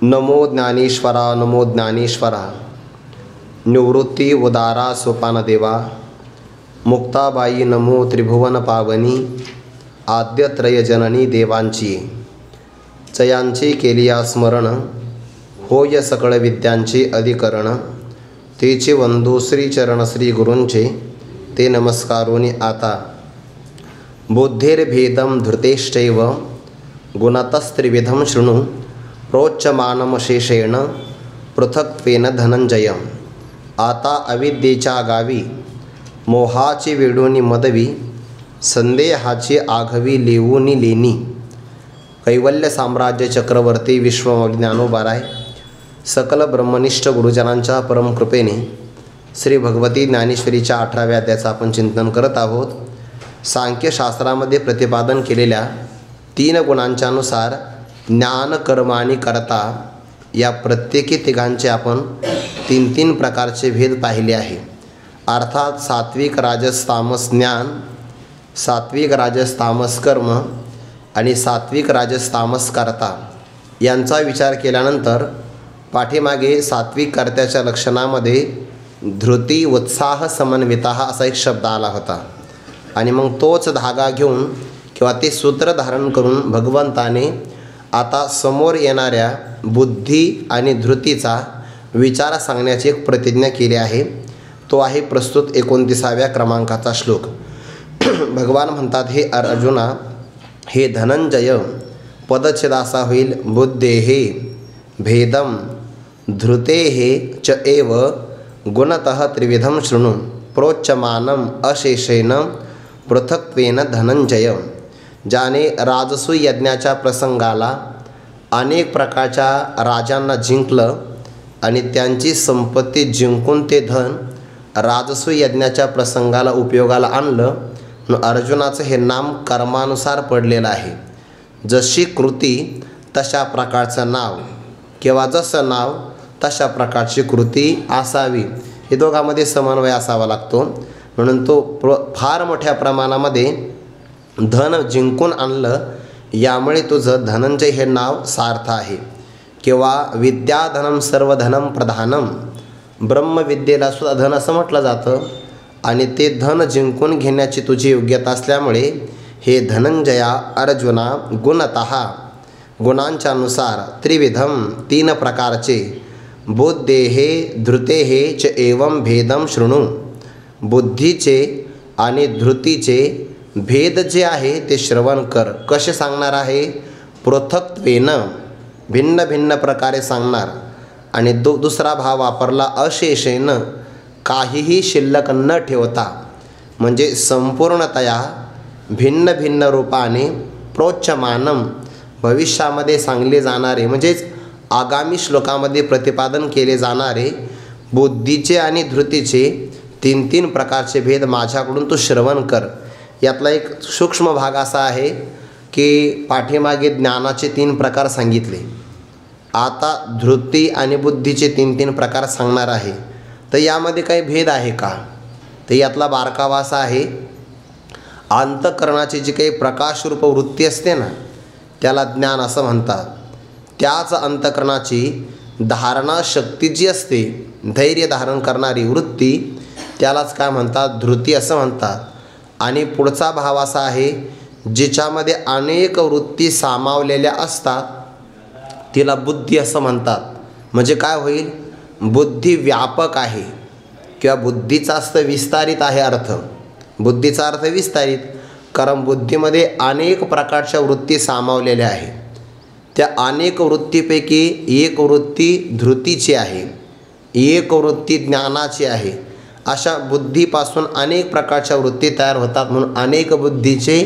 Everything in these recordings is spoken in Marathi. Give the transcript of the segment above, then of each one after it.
नमो ज्ञानेश्वरा नमो ज्ञानेश्वरा। निवृत्ती उदारा सोपानदेवा। मुक्ताबाई नमो त्रिभुवन पावनी। आद्यत्रय जननी देवांची चयांची केलिया स्मरण। होय सकळ विद्यांचे अधिकरण। तेचे वंदू श्रीचरण श्री गुरूंचे ते नमस्कारोनी आता। बुद्धेर्भेदं धृतेश्चैव गुणतस्त्रिविधं शृणु। प्रोच्यमानमशेषेण पृथक्त्वेन धनंजय। आता अविद्येच्या गावी मोहाची वेडूनी मदवी। संदेहाची आघवी लेवूनी लेनी। कैवल्य साम्राज्य चक्रवर्ती विश्वमोनी ज्ञानोबाराय सकल ब्रह्मनिष्ठ गुरुजनांच्या परमकृपेने श्री भगवती ज्ञानेश्वरीच्या 18व्या अध्यायाचं आपण चिंतन करत आहोत। सांख्यशास्त्रामध्ये प्रतिपादन केलेल्या 3 गुणांच्या अनुसार ज्ञान कर्म आणि कर्ता या प्रत्येकी तिघांचे आपण 3 प्रकारचे भेद पाहिले आहे। अर्थात सात्विक राजस तामस ज्ञान, सात्विक राजस तामस कर्म आणि सात्विक राजस तामस कर्ता यांचा विचार केल्यानंतर पाठीमागे सात्विक कर्त्याच्या लक्षणामध्ये धृती उत्साह समन्विता असा एक शब्द आला होता आणि मग तोच धागा घेऊन किंवा ते सूत्र धारण करून भगवंताने आता समोर येणाऱ्या बुद्धी आणि धृतीचा विचार सांगण्याची एक प्रतिज्ञा केली आहे। तो आहे प्रस्तुत 29व्या क्रमांकाचा श्लोक। भगवान म्हणतात, हे अर्जुना, हे धनंजय, पदच्छेद असा होईल, बुद्धेहे भेदम धृतेहे च एव गुणतः त्रिविधं शृणु। प्रोच्यमानम अशेषेण पृथक्त्वेन धनंजय। ज्याने राजसू यज्ञाच्या प्रसंगाला अनेक प्रकारच्या राजांना जिंकलं आणि त्यांची संपत्ती जिंकून ते धन राजसू यज्ञाच्या प्रसंगाला उपयोगाला आणलं। अर्जुनाचं हे नाम कर्मानुसार पडलेलं आहे। जशी कृती तशा प्रकारचं नाव किंवा जसं नाव तशा प्रकारची कृती असावी, हे दोघांमध्ये समन्वय असावा लागतो। म्हणून तो फार मोठ्या प्रमाणामध्ये धन जिंकून आणलं, यामुळे तुझं धनंजय हे नाव सार्थ आहे। किंवा विद्याधनम सर्वधनम प्रधानम, ब्रह्मविद्येला सुद्धा धन असं म्हटलं जातं आणि ते धन जिंकून घेण्याची तुझी योग्यता असल्यामुळे हे धनंजया अर्जुना गुणतः गुणांच्या अनुसार त्रिविधम 3 प्रकारचे बुद्धेहे धृतेहे च एवं भेदम शृणु। बुद्धीचे आणि धृतीचे भेद जे आहे ते श्रवण कर। कसे सांगणार आहे? पृथक्त्वेन, भिन्न भिन्न प्रकारे सांगणार। आणि दुसरा भाव वापरला अशेषेन, काहीही शिल्लक न ठेवता, म्हणजे संपूर्णतया भिन्न भिन्न रूपाने। प्रोच्यमानम, भविष्यामध्ये सांगले जाणारे म्हणजेच आगामी श्लोकामध्ये प्रतिपादन केले जाणारे बुद्धीचे आणि धृतीचे 3 प्रकारचे भेद माझ्याकडून तू श्रवण कर। यातला एक सूक्ष्म भाग असा आहे की पाठीमागे ज्ञानाचे 3 प्रकार सांगितले, आता धृती आणि बुद्धीचे 3 प्रकार सांगणार आहे। तर यामध्ये काही भेद आहे का? तर यातला बारकावा असा आहे, अंतःकरणाची जी काही प्रकाशरूप वृत्ती असते ना, त्याला ज्ञान असं म्हणतात। त्याच अंतःकरणाची धारणा शक्ती जी असते, धैर्य धारण करणारी वृत्ती, त्यालाच काय म्हणतात? धृती असं म्हणतात। आणि पुढचा भाव असा आहे, जिच्यामध्ये अनेक वृत्ती सामावलेल्या असतात तिला बुद्धी असं म्हणतात। म्हणजे काय होईल? बुद्धी व्यापक आहे किंवा बुद्धीचा अर्थ विस्तारित आहे। अर्थ बुद्धीचा अर्थ विस्तारित, कारण बुद्धीमध्ये अनेक प्रकारच्या वृत्ती सामावलेल्या आहेत। त्या अनेक वृत्तीपैकी एक वृत्ती धृतीची आहे, एक वृत्ती ज्ञानाची आहे। अशा बुद्धीपासून अनेक प्रकारच्या वृत्ती तयार होतात, म्हणून अनेक बुद्धीचे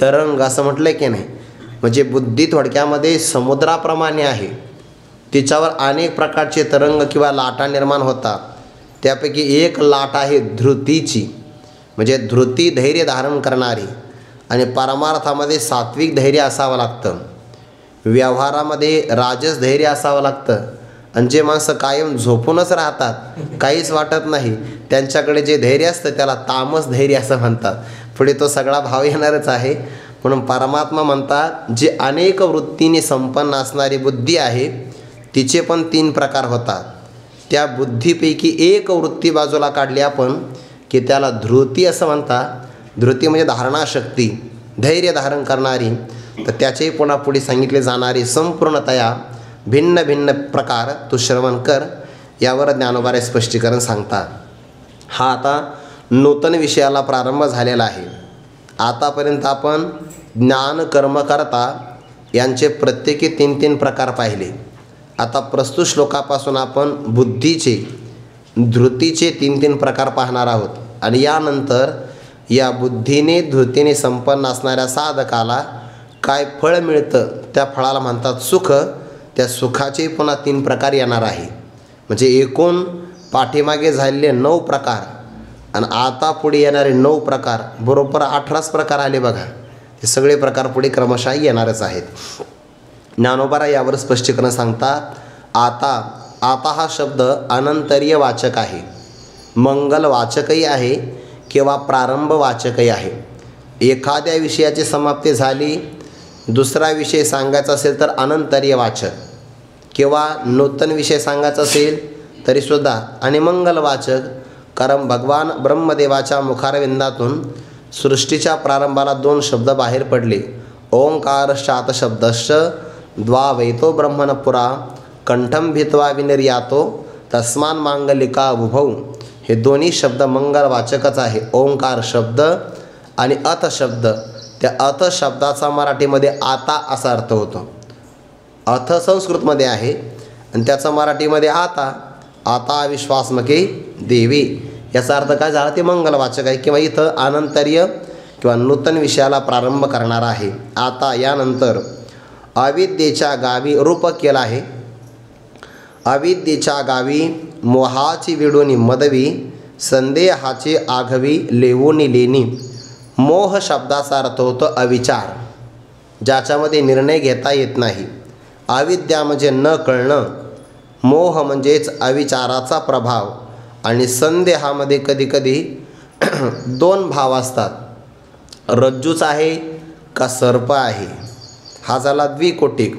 तरंग असं म्हटलं की नाही। म्हणजे बुद्धी थोडक्यामध्ये समुद्राप्रमाणे आहे, तिच्यावर अनेक प्रकारचे तरंग किंवा लाटा निर्माण होतात। त्यापैकी एक लाट आहे धृतीची, म्हणजे धृती धैर्य धारण करणारी। आणि परमार्थामध्ये सात्विक धैर्य असावं लागतं, व्यवहारामध्ये राजस धैर्य असावं लागतं। आणि जे माणसं कायम झोपूनच राहतात, काहीच वाटत नाही, त्यांच्याकडे जे धैर्य असतं त्याला तामस धैर्य असं म्हणतात। पुढे तो सगळा भाव येणारच आहे। म्हणून परमात्मा म्हणतात, जी अनेक वृत्तीने संपन्न असणारी बुद्धी आहे तिचे पण 3 प्रकार होतात. त्या बुद्धीपैकी एक वृत्ती बाजूला काढली आपण की त्याला धृती असं म्हणतात. धृती म्हणजे धारणाशक्ती, धैर्य धारण करणारी. तर त्याचेही पुन्हा पुढे सांगितले जाणारे संपूर्णतया भिन्न भिन्न प्रकार तू श्रवण कर, यावर ज्ञानोबारे स्पष्टीकरण सांगतात. हा आता नूतन विषयाला प्रारंभ झालेला आहे. आतापर्यंत आपण ज्ञान कर्मकर्ता यांचे प्रत्येकी 3 प्रकार पाहिले. आता प्रस्तुत श्लोकापासून आपण बुद्धीचे, धृतीचे 3 प्रकार पाहणार आहोत. आणि यानंतर या बुद्धीने धृतीने संपन्न असणाऱ्या साधकाला काय फळ मिळतं, त्या फळाला म्हणतात सुख. त्या सुखाचे पुन्हा 3 प्रकार येणार आहे. म्हणजे एकूण पाठीमागे झालेले 9 प्रकार आणि आता पुढे येणारे 9 प्रकार, बरोबर 18 प्रकार आले बघा. हे सगळे प्रकार पुढे क्रमशः येणारच आहेत. ज्ञानोबा यावर स्पष्टीकरण सांगतात. आता हा शब्द अनंतरीय वाचक आहे, मंगलवाचकही आहे किंवा प्रारंभवाचकही आहे. एखाद्या विषयाची समाप्ती झाली, दुसरा विषय सांगायचा असेल तर अनंतरीय वाचक, किंवा नूतन विषय सांगायचा असेल तरीसुद्धा, आणि मंगलवाचक. कारण भगवान ब्रह्मदेवाच्या मुखारविंदातून सृष्टीच्या प्रारंभाला 2 शब्द बाहेर पडले. ओंकारश्चात शब्दश्च द्वावैतो ब्रह्मणपुरा कंठम भित्वा विनिर्यातो तस्मान मांगलिका उभौ. हे दोन्ही शब्द मंगलवाचकच आहे. ओंकार शब्द आणि अथ शब्द. त्या अथ शब्दाचा मराठीमध्ये आता असा अर्थ होतो. अथ संस्कृतमध्ये आहे आणि त्याचा मराठीमध्ये आता. आता विश्वासमके देवी, याचा अर्थ काय झाला, ते मंगलवाचक आहे. किंवा इथं अनंतरीय किंवा नूतन विषयाला प्रारंभ करणार आहे. आता यानंतर अविद्येच्या गावी रूपक केला आहे. अविद्येच्या गावी मोहाची विडोनी मदवी, संदेहाची आघवी लेवोनी लेणी. मोह शब्दाचा अर्थ होतो अविचार, ज्याच्यामध्ये निर्णय घेता येत नाही. अविद्या म्हणजे न कळणं, मोह म्हणजेच अविचाराचा प्रभाव. आणि संदेहामध्ये कधीकधी 2 भाव असतात, रज्जूच आहे का सर्प आहे. हा झाला द्विकोटिक.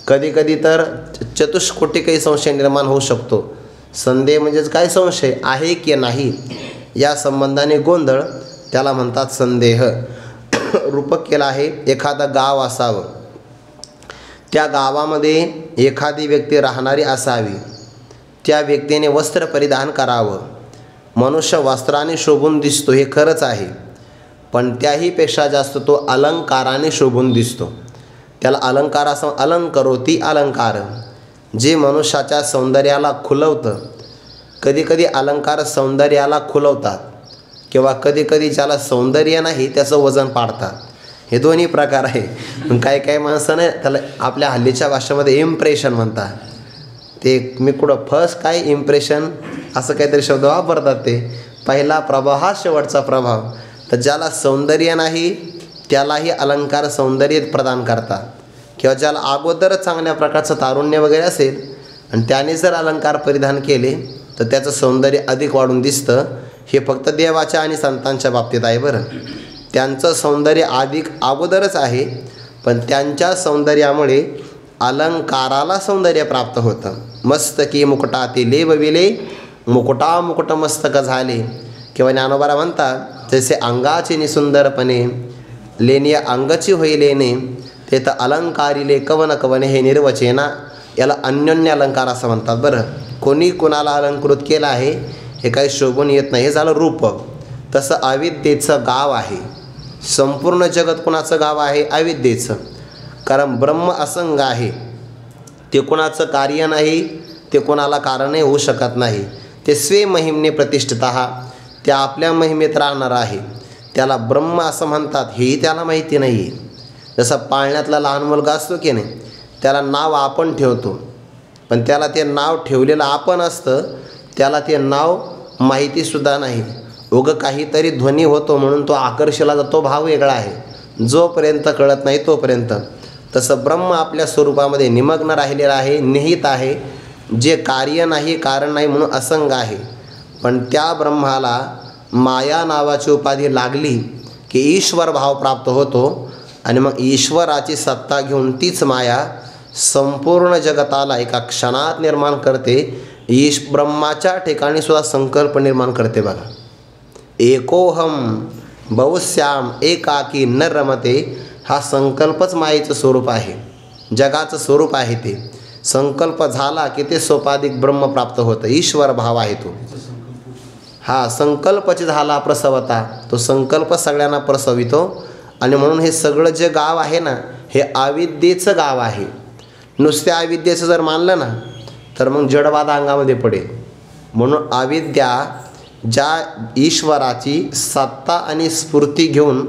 कधीकधी तर चतुष्कोटिकही संशय निर्माण होऊ शकतो. संदेह म्हणजेच काय, संशय आहे की नाही या संबंधाने गोंधळ, त्याला म्हणतात संदेह. रूपक केला आहे. एखादं गाव असावं, त्या गावामध्ये एखादी व्यक्ती राहणारी असावी, त्या व्यक्तीने वस्त्र परिधान करावं. मनुष्य वस्त्राने शोभून दिसतो हे खरंच आहे, पण त्याहीपेक्षा जास्त तो अलंकाराने शोभून दिसतो. त्याला अलंकार असं, अलंकरोती अलंकार, जे मनुष्याच्या सौंदर्याला खुलवतं. कधीकधी अलंकार सौंदर्याला खुलवतात किंवा कधीकधी ज्याला सौंदर्य नाही त्याचं वजन पाडतात. हे दोन्ही प्रकार आहे. काही काही माणसं नाही, त्याला आपल्या हल्लीच्या भाषेमध्ये इम्प्रेशन म्हणतात. ते मी कुठं फर्स्ट काय इम्प्रेशन असं काहीतरी शब्द वापरतात. ते पहिला प्रभाव हा शेवटचा प्रभाव. तर ज्याला सौंदर्य नाही त्यालाही अलंकार सौंदर्य प्रदान करतात. किंवा ज्याला अगोदर चांगल्या प्रकारचं तारुण्य वगैरे असेल आणि त्याने जर अलंकार परिधान केले तर त्याचं सौंदर्य अधिक वाढून दिसतं. हे फक्त देवाच्या आणि संतांच्या बाबतीत आहे बरं. त्यांचं सौंदर्य अधिक अगोदरच आहे, पण त्यांच्या सौंदर्यामुळे अलंकाराला सौंदर्य प्राप्त होतं. मस्तकी मुकुटाती लेवविले, मुकुटा मुकुट मस्तक झाले. किंवा ज्ञानोबा म्हणतात, जसे अंगाचे निसुंदरपणे लेणी अंगची होई लेणे, ते तर अलंकारिले कवन कवने. हे निर्वचेना, याला अन्योन्य अलंकार असं म्हणतात बरं. कोणी कोणाला अलंकृत केलं आहे हे काही शोभून येत नाही. हे झालं रूपक. तसं अविद्येचं गाव आहे. संपूर्ण जगत कोणाचं गाव आहे, अविद्येचं. कारण ब्रह्म असंग आहे, ते कोणाचं कार्य नाही, ते कोणाला कारणही होऊ शकत नाही. ते स्वे महिमेने प्रतिष्ठित, ते आपल्या महिमेत राहणार आहे. त्याला ब्रह्म असं म्हणतात, हेही त्याला माहिती नाही आहे. जसं पाळण्यातला लहान मुलगा असतो की नाही, त्याला नाव आपण ठेवतो, पण त्याला ते नाव ठेवलेलं आपण असतं, त्याला ते नाव माहितीसुद्धा नाही. उगं काहीतरी ध्वनी होतो म्हणून तो आकर्षला जातो, भाव वेगळा आहे, जोपर्यंत कळत नाही तोपर्यंत. तसं ब्रह्म आपल्या स्वरूपामध्ये निमग्न राहिलेलं आहे, निहित आहे, जे कार्य नाही कारण नाही म्हणून असंग आहे. पण त्या ब्रह्माला माया नावाची उपाधी लागली की ईश्वर भाव प्राप्त होतो आणि मग ईश्वराची सत्ता घेऊन तीच माया संपूर्ण जगताला एका क्षणात निर्माण करते. ईश ब्रह्माच्या ठिकाणी सुद्धा संकल्प निर्माण करते बघा. एकोहम बहुश्याम एकाकी न रमते. हा संकल्पच मायेचं स्वरूप आहे, जगाचं स्वरूप आहे. ते संकल्प झाला की ते सोपाधिक ब्रह्म प्राप्त होतं. ईश्वर भाव आहे तो. हा संकल्पच झाला प्रसवता. तो संकल्प सगळ्यांना प्रसवितो. आणि म्हणून हे सगळं जे गाव आहे ना, हे अविद्येचं गाव आहे. नुसत्या अविद्येचं जर मानलं ना तर मग जडवाद अंगामध्ये पडेल. म्हणून अविद्या ज्या ईश्वराची सत्ता आणि स्फूर्ती घेऊन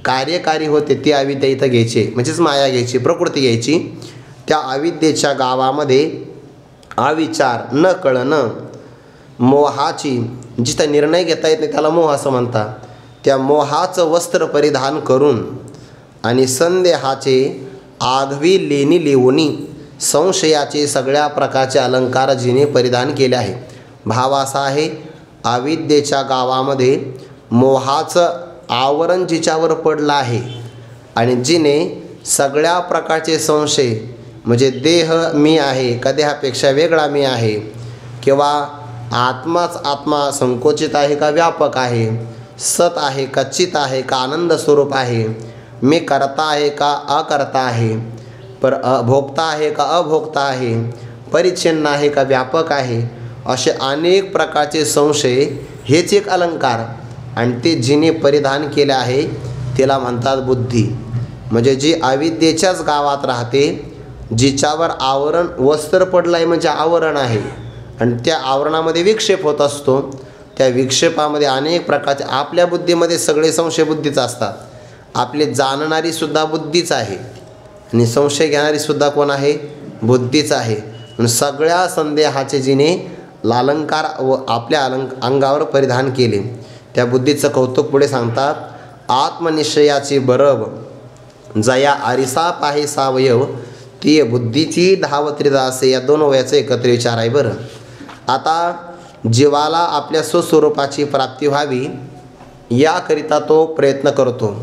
कार्यकारी होते ती अविद्या इथं घ्यायची, म्हणजेच माया घ्यायची, प्रकृती घ्यायची. त्या अविद्येच्या गावामध्ये अविचार, न कळणं, मोहाची, जिथं निर्णय घेता येत नाही त्याला मोह असं म्हणतात, त्या मोहाचं वस्त्र परिधान करून आणि संदेहाचे आघवी लेणी लेवणी संशयाचे सगळ्या प्रकारचे अलंकार जिने परिधान केले आहे. भाव असा आहे, अविद्येच्या गावामध्ये मोहाचं आवरण जिच्यावर पडलं आहे आणि जिने सगळ्या प्रकारचे संशय, म्हणजे देह मी आहे का देहापेक्षा वेगळा मी आहे, किंवा आत्माच आत्मा संकोचित आहे का व्यापक आहे, सत आहे का चित आहे का आनंद स्वरूप आहे, मी करता आहे का अकर्ता आहे, भोगता आहे का अभोगता आहे, परिच्छिन्न आहे का व्यापक आहे, असे अनेक प्रकारचे संशय हेच एक अलंकार. आणि ते जिने परिधान केले आहे त्याला म्हणतात बुद्धी. म्हणजे जी अविद्येच्याच गावात राहते, जिच्यावर आवरण वस्त्र पडलं आहे म्हणजे आवरण आहे, आणि त्या आवरणामध्ये विक्षेप होत असतो. त्या विक्षेपामध्ये अनेक प्रकारचे, आपल्या बुद्धीमध्ये सगळे संशय बुद्धीच असतात. आपले जाणणारी सुद्धा बुद्धीच आहे आणि संशय घेणारी सुद्धा कोण आहे? बुद्धीच आहे. म्हणून सगळ्या संदेहाचे जिने लालंकार व आपल्या अंगावर परिधान केले. त्या बुद्धीचं कौतुक पुढे सांगतात. आत्मनिश्चयाची बरब जया आरिसा पाहे सावयव, ती बुद्धीची धावत्रिदा असे. या दोन वयाचं एकत्र विचार आहे बरं. आता जीवाला आपल्या स्वस्वरूपाची प्राप्ती व्हावी याकरिता तो प्रयत्न करतो.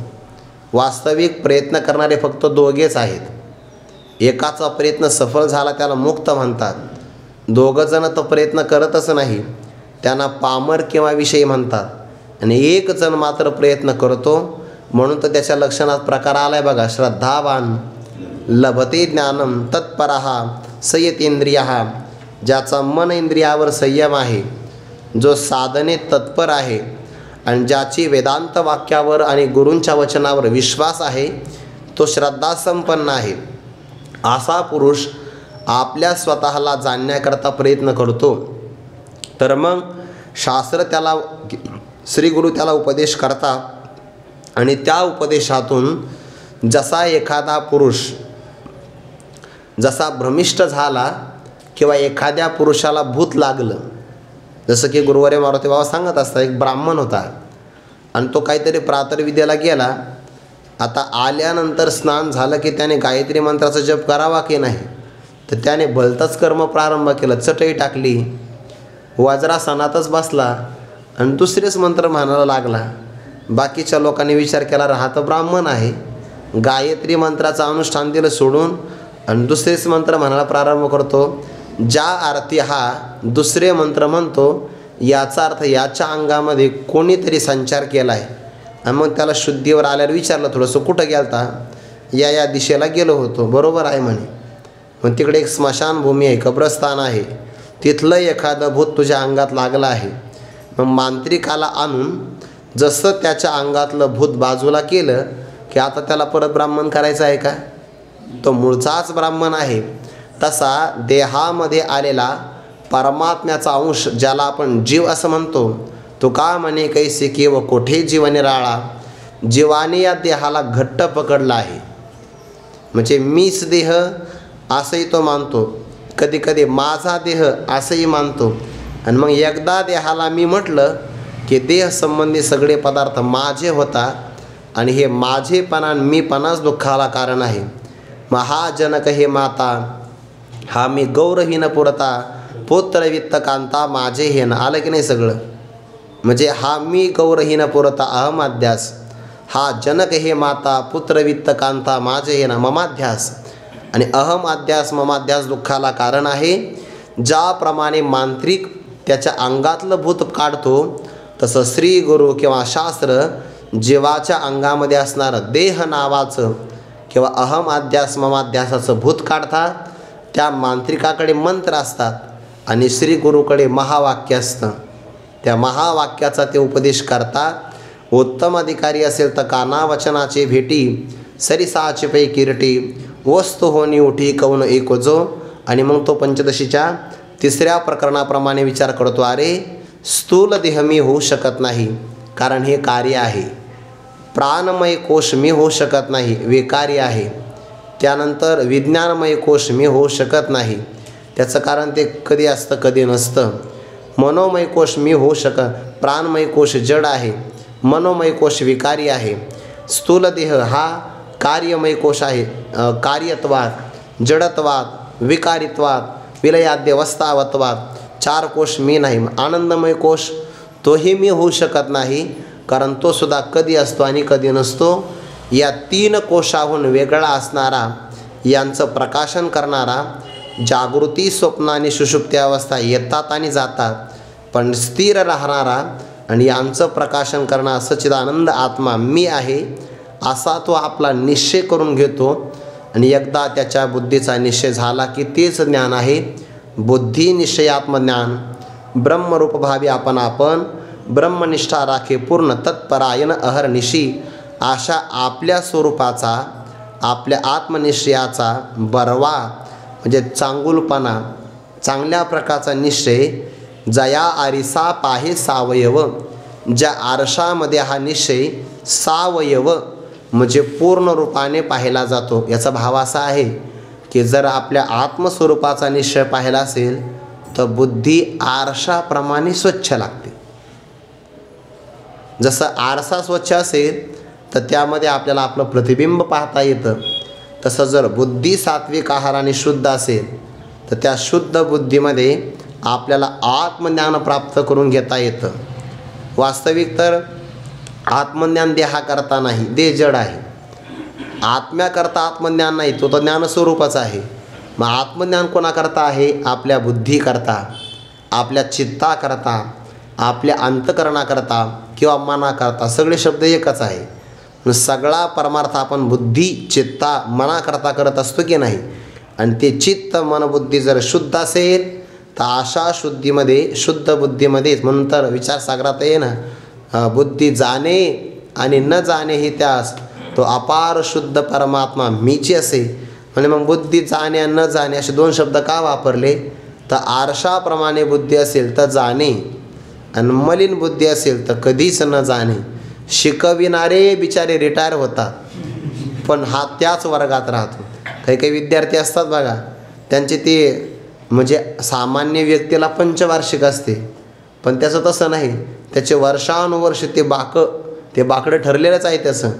वास्तविक प्रयत्न करणारे फक्त दोघेच आहेत. एकाचा प्रयत्न सफल झाला त्याला मुक्त म्हणतात. दोघंजण तो प्रयत्न करतच नाही, त्यांना पामर किंवा विषयी म्हणतात. आणि एक जण मात्र प्रयत्न करतो, म्हणून तर त्याच्या लक्षणात प्रकार आलाय बघा. श्रद्धावान लभते ज्ञानम तत्परहा संयतेंद्रियः, ज्याचा मन इंद्रियावर संयम आहे, जो साधनेत तत्पर आहे आणि ज्याची वेदांत वाक्यावर आणि गुरूंच्या वचनावर विश्वास आहे, तो श्रद्धासंपन्न आहे. असा पुरुष आपल्या स्वतःला जाणण्याकरता प्रयत्न करतो. तर मग शास्त्र त्याला, श्री गुरु त्याला उपदेश करतात आणि त्या उपदेशातून जसा एखादा पुरुष जसा भ्रमिष्ट झाला किंवा एखाद्या पुरुषाला भूत लागलं, जसं की गुरुवारी मारुती बाबा सांगत असतात, एक ब्राह्मण होता आणि तो काहीतरी प्रातर्विद्येला गेला. आता आल्यानंतर स्नान झालं की त्याने गायत्री मंत्राचा जप करावा की नाही, तर त्याने भलतंच कर्म प्रारंभ केलं. चटई टाकली, वज्रासनातच बसला आणि दुसरेच मंत्र म्हणायला लागला. बाकीच्या लोकांनी विचार केला, हा तर ब्राह्मण आहे, गायत्री मंत्राचं अनुष्ठान दिलं सोडून आणि दुसरेच मंत्र म्हणायला प्रारंभ करतो. ज्या अर्थी हा दुसरे मंत्र म्हणतो याचा अर्थ याच्या अंगामध्ये कोणीतरी संचार केला आहे. आणि मग त्याला शुद्धीवर आल्यावर विचारलं, थोडंसं कुठं गेलता? या दिशेला गेलो होतो. बरोबर आहे म्हणे. मग तिकडे एक स्मशानभूमी आहे, कब्रस्तान आहे, तिथलं एखादं भूत तुझ्या अंगात लागलं आहे. मग मांत्रिकाला आणून जसं त्याच्या अंगातलं भूत बाजूला केलं की आता त्याला परत ब्राह्मण करायचं आहे का? तो मूळचाच ब्राह्मण आहे. तसा देहामध्ये आलेला परमात्म्याचा अंश, ज्याला आपण जीव असं म्हणतो, तो का म्हणे कैसे केव कोठे जीवने राळा, जीवाने या देहाला घट्ट पकडला आहे. म्हणजे मीच देह असंही तो मानतो, कधी कधी माझा देह असंही मानतो. आणि मग एकदा देहाला मी म्हटलं की देह संबंधी सगळे पदार्थ माझे होतात आणि हे माझेपणा मीपणाच दुःखाला कारण आहे. महाजनक हे माता, हा मी गौरहीन पुरता, पुत्र वित्त कांता माझे हेन. आलं की नाही सगळं? म्हणजे हा मी गौरहीन पुरता अहमाध्यास, हा जनक हे माता, पुत्र वित्त कांता माझे हेन ममाध्यास. आणि अहम अध्यास ममाध्यास दुःखाला कारण आहे. ज्याप्रमाणे मांत्रिक त्याच्या अंगातलं भूत काढतो तसं श्री गुरु किंवा शास्त्र जीवाच्या अंगामध्ये असणारं देह नावाचं किंवा अहम अध्यास ममाध्यासाचं भूत काढतात. त्या मांत्रिकाकडे मंत्र असतात आणि श्री गुरुकडे महावाक्य असतं. त्या महावाक्याचा ते उपदेश करतात. उत्तम अधिकारी असेल तर कानावचनाचे भेटी सरिसाचे पै किरटी वस्तू होणी उठी कौन एको जो. आणि मग तो पंचदशीच्या 3ऱ्या प्रकरणाप्रमाणे विचार करतो, अरे स्थूल देह मी होऊ शकत नाही कारण हे कार्य आहे. प्राणमय कोश मी होऊ शकत नाही, विकारी आहे. त्यानंतर विज्ञानमय कोश मी होऊ शकत नाही, त्याचं कारण ते कधी असतं कधी नसतं. मनोमय कोश मी होऊ प्राणमय कोश जड आहे, मनोमय कोश विकारी आहे. स्थूल देह हा कार्यमय कोश आहे. कार्यत्वाद, जडत्वाद, विकारित्वाद, विलयाद्यवस्थावत्वाद 4 कोश मी नाही. आनंदमय कोश तोही मी होऊ शकत नाही कारण तो सुद्धा कधी असतो आणि कधी नसतो. या 3 कोशाहून वेगळा असणारा, यांचं प्रकाशन करणारा, जागृती स्वप्न आणि सुषुप्ती अवस्था येतात आणि जातात पण स्थिर राहणारा आणि यांचं प्रकाशन करणारा सच्चिदानंद आत्मा मी आहे असा तो आपला निश्चय करून घेतो. आणि एकदा त्याच्या बुद्धीचा निश्चय झाला की तेच ज्ञान आहे. बुद्धी निश्चय आत्मज्ञान ब्रह्मरूप भावी आपण ब्रह्मनिष्ठा राखे पूर्ण तत्परायण अहर्निशी. अशा आपल्या स्वरूपाचा, आपल्या आत्मनिश्चयाचा बरवा म्हणजे चांगुलपणा, चांगल्या प्रकारचा निश्चय. जया आरिसा पाहे सावयव, ज्या आरशामध्ये हा निश्चय सावयव म्हणजे पूर्ण रूपाने पाहिला जातो. याचा भाव असा आहे की जर आपल्या आत्मस्वरूपाचा निश्चय पाहिला असेल तर बुद्धी आरशाप्रमाणे स्वच्छ लागते. जसं आरसा स्वच्छ असेल तर त्यामध्ये आपल्याला आपलं प्रतिबिंब पाहता येतं, तसं जर बुद्धी सात्विक आहाराने शुद्ध असेल तर त्या शुद्ध बुद्धीमध्ये आपल्याला आत्मज्ञान प्राप्त करून घेता येतं. वास्तविक तर आत्मज्ञान देहाकरता नाही, देह जड आहे. आत्म्याकरता आत्मज्ञान नाही, तो तर ज्ञानस्वरूपच आहे. मग आत्मज्ञान कोणाकरता आहे? आपल्या बुद्धीकरता, आपल्या चित्ताकरता, आपल्या अंतकरणाकरता किंवा मनाकरता. सगळे शब्द एकच आहे. सगळा परमार्थ आपण बुद्धी चित्ता मनाकरता करत असतो की नाही. आणि ते चित्त मन बुद्धी जर शुद्ध असेल तर अशा शुद्धीमध्ये, शुद्ध बुद्धीमध्येच म्हणून तर विचारसागरात आहे ना, बुद्धी जाणे आणि न जाणे ही त्यास तो अपार शुद्ध परमात्मा मीची असे. म्हणजे मग बुद्धी जाणे आणि न जाणे असे 2 शब्द का वापरले? तर आरशाप्रमाणे बुद्धी असेल तर जाणे आणि मलिन बुद्धी असेल तर कधीच न जाणे. शिकविणारे बिचारे रिटायर होतात पण हा त्याच वर्गात राहतो. काही काही विद्यार्थी असतात बघा, त्यांचे ते म्हणजे सामान्य व्यक्तीला पंचवार्षिक असते पण त्याचं तसं नाही. त्याचे वर्षानुवर्ष ते बाकडं ठरलेलंच आहे त्याचं.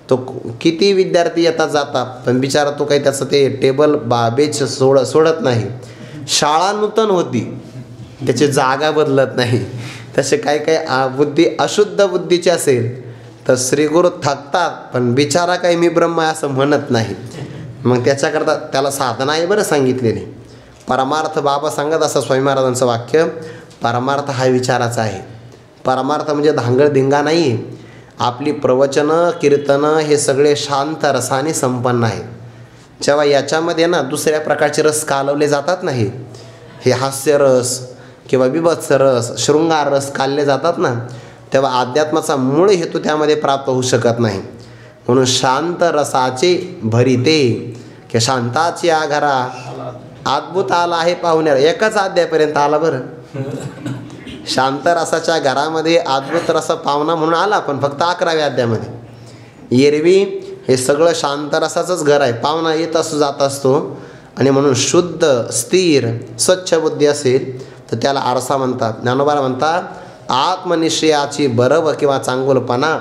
तो किती विद्यार्थी येतात जातात पण बिचारा तो काही त्याचं ते टेबल बेंच सोडत नाही. शाळा नूतन होती, त्याची जागा बदलत नाही. तसे काही काही बुद्धी अशुद्ध बुद्धीची असेल तर श्रीगुरु थकतात पण बिचारा काही मी ब्रह्म आहे असं म्हणत नाही. मग त्याच्याकरता त्याला साधना आहे बरं सांगितलेली. परमार्थ बाबा सांगत असं स्वामी महाराजांचं वाक्य, परमार्थ हा विचाराचा आहे. परमार्थ म्हणजे धांगडधिंगा नाही आहे. आपली प्रवचनं कीर्तनं हे सगळे शांत रसाने संपन्न आहेत. जेव्हा याच्यामध्ये ना दुसऱ्या प्रकारचे रस कालवले जातात नाही, हे हास्यरस किंवा बीभत्स रस, शृंगार रस काढले जातात ना, तेव्हा अध्यात्माचा मूळ हेतू त्यामध्ये प्राप्त होऊ शकत नाही. म्हणून शांत रसाचे भरिते की शांताची आघरा अद्भुत आला आहे पाहुण्याला. एकच अध्यायापर्यंत आला बरं. शांत रसाच्या घरामध्ये अद्भुत रस पाहुणा म्हणून आला पण फक्त 11व्या अध्यायामध्ये. एरवी हे सगळं शांत रसाचंच घर आहे. पाहुणा येत असतो जात असतो. आणि म्हणून शुद्ध स्थिर स्वच्छ बुद्धी असेल तर त्याला आरसा म्हणतात. ज्ञानोबा म्हणतात आत्मनिश्चयाची बरव किंवा चांगुलपणा.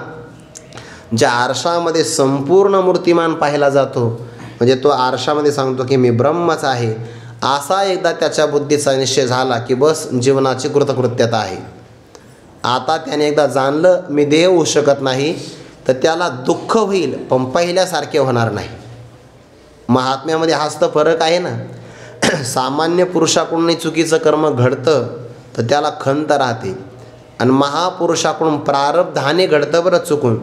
ज्या आरशामध्ये संपूर्ण मूर्तिमान पाहिला जातो म्हणजे तो आरशामध्ये सांगतो की मी ब्रह्मच आहे. असा एकदा त्याच्या बुद्धीचा निश्चय झाला की बस जीवनाची कृतकृत्यता आहे. आता त्याने एकदा जाणलं मी देह होऊ शकत नाही तर त्याला दुःख होईल पण पहिल्यासारखे होणार नाही. महात्म्यामध्ये हाच तर फरक आहे ना. सामान्य पुरुषाकडूनही चुकीचं कर्म घडतं तर त्याला खंत राहते, आणि महापुरुषाकडून प्रारब्धाने घडतं बरं चुकून.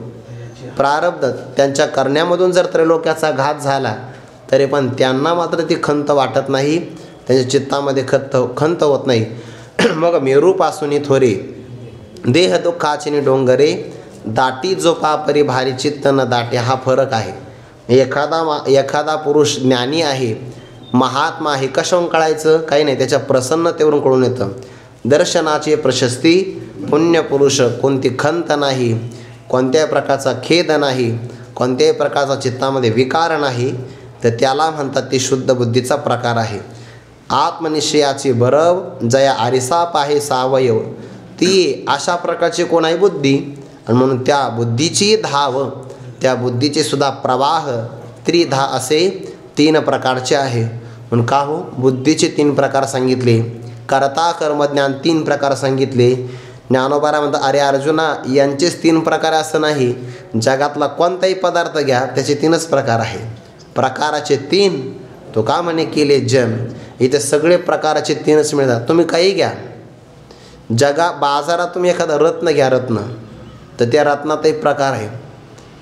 प्रारब्ध त्यांच्या करण्यामधून जर त्रैलोक्याचा घात झाला तरी पण त्यांना मात्र ती खंत वाटत नाही, त्यांच्या चित्तामध्ये खंत होत नाही. मग मेरूपासून थोरे देह दुःखाचिनी डोंगरे, दाटी जोपा परी भारी चित्त न दाटे. हा फरक आहे. एखादा पुरुष ज्ञानी आहे, महात्मा आहे, कशावरून कळायचं? काही नाही, त्याच्या प्रसन्नतेवरून कळून येतं. दर्शनाची प्रशस्ती पुण्यपुरुष, कोणती खंत नाही, कोणत्याही प्रकारचा खेद नाही, कोणत्याही प्रकारचा चित्तामध्ये विकार नाही, तर त्याला म्हणतात ती शुद्ध बुद्धीचा प्रकार आहे. आत्मनिश्चयाची बरव जया आरिसाप आहे सावयव, ती अशा प्रकारची कोण आहे? बुद्धी. आणि म्हणून त्या बुद्धीची धाव, त्या बुद्धीचे सुद्धा प्रवाह त्रिधा असे 3 प्रकारचे आहे. म्हणून का हो? बुद्धीचे 3 प्रकार सांगितले, कर्ता कर्मज्ञान 3 प्रकार सांगितले. ज्ञानोबारा म्हणतात अरे अर्जुना, यांचेच 3 प्रकार असं नाही, जगातला कोणताही पदार्थ घ्या त्याचे 3च प्रकार आहे. प्रकाराचे 3 तो का म्हणे केले जन. इथे सगळे प्रकाराचे 3च मिळतात. तुम्ही काही घ्या, बाजारात तुम्ही एखादा रत्न घ्या, रत्न, तर त्या रत्नातही प्रकार आहे.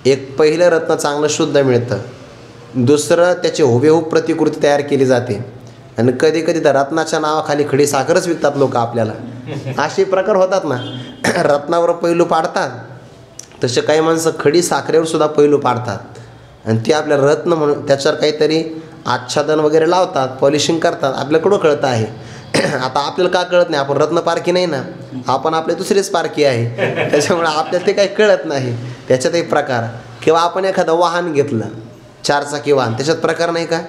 एक पहिलं रत्न चांगलं शुद्ध मिळतं, दुसरं त्याची हुबेहूब प्रतिकृती तयार केली जाते, आणि कधी कधी त्या रत्नाच्या नावाखाली खडी साखरच विकतात लोक आपल्याला. असे प्रकार होतात ना. रत्नावर पैलू पाडतात, तसे काही माणसं खडी साखरेवर सुद्धा पैलू पाडतात, आणि ते आपल्या रत्न म्हणून त्याच्यावर काहीतरी आच्छादन वगैरे लावतात, पॉलिशिंग करतात. आपल्याकडं कळतं आहे. आता आपल्याला का कळत नाही? आपण रत्न पारखी नाही ना, आपण आपले दुसरेच पारखी आहे, त्याच्यामुळे आपल्याला ते काही कळत नाही. त्याच्यातही प्रकार. किंवा आपण एखादं वाहन घेतलं, 4 चाकी वाहन, त्याच्यात प्रकार नाही का?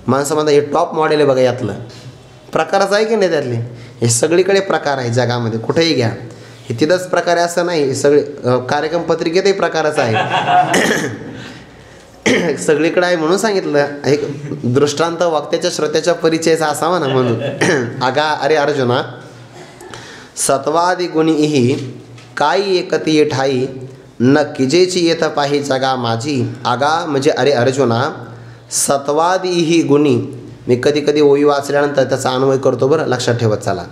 माणसं म्हणतात हे टॉप मॉडेल आहे बघा, यातलं प्रकारच आहे की नाही? त्यातले हे सगळीकडे प्रकार आहे जगामध्ये, कुठेही घ्या. हे तिथंच प्रकार आहे असं नाही, हे सगळे कार्यक्रम पत्रिकेतही प्रकारच आहे. सगळीकडे आहे म्हणून सांगितलं. एक दृष्टांत वक्त्याच्या श्रोत्याच्या परिचयाचा असावा ना म्हणून. अरे अर्जुना, सत्वादी गुणीही काही एकती ठाई, न किजेची येत पाही जगा माझी. म्हणजे अरे अर्जुना, सत्वादी गुणी, मी कधी कधी ओवी वाचल्यानंतर त्याचा अन्वय करतो बरं, लक्षात ठेवत चला.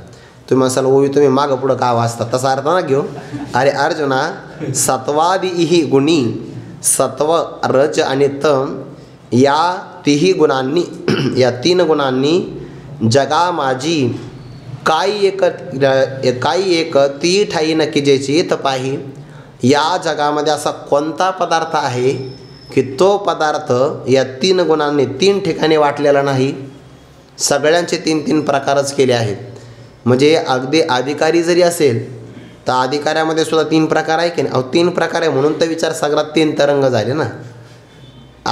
तुम्ही असाल ओवी तुम्ही मागं पुढं का वाचता, तसा अर्थ ना घेऊ. अरे अर्जुना, सत्वादी गुणी, सत्व, रज आणि तम या 3 गुणांनी, या 3 गुणांनी जगा माझी काही एक ती ठाई नक्की ज्याची तपाही. या जगामध्ये असा कोणता पदार्थ आहे की तो पदार्थ या 3 गुणांनी 3 ठिकाणी वाटलेला नाही? सगळ्यांचे 3 प्रकारच केले आहेत. म्हणजे अगदी अधिकारी जरी असेल तर अधिकाऱ्यामध्ये सुद्धा 3 प्रकार आहे की नाही? 3 प्रकार आहे म्हणून तर विचार सगळ्यात 3 तरंग झाले ना.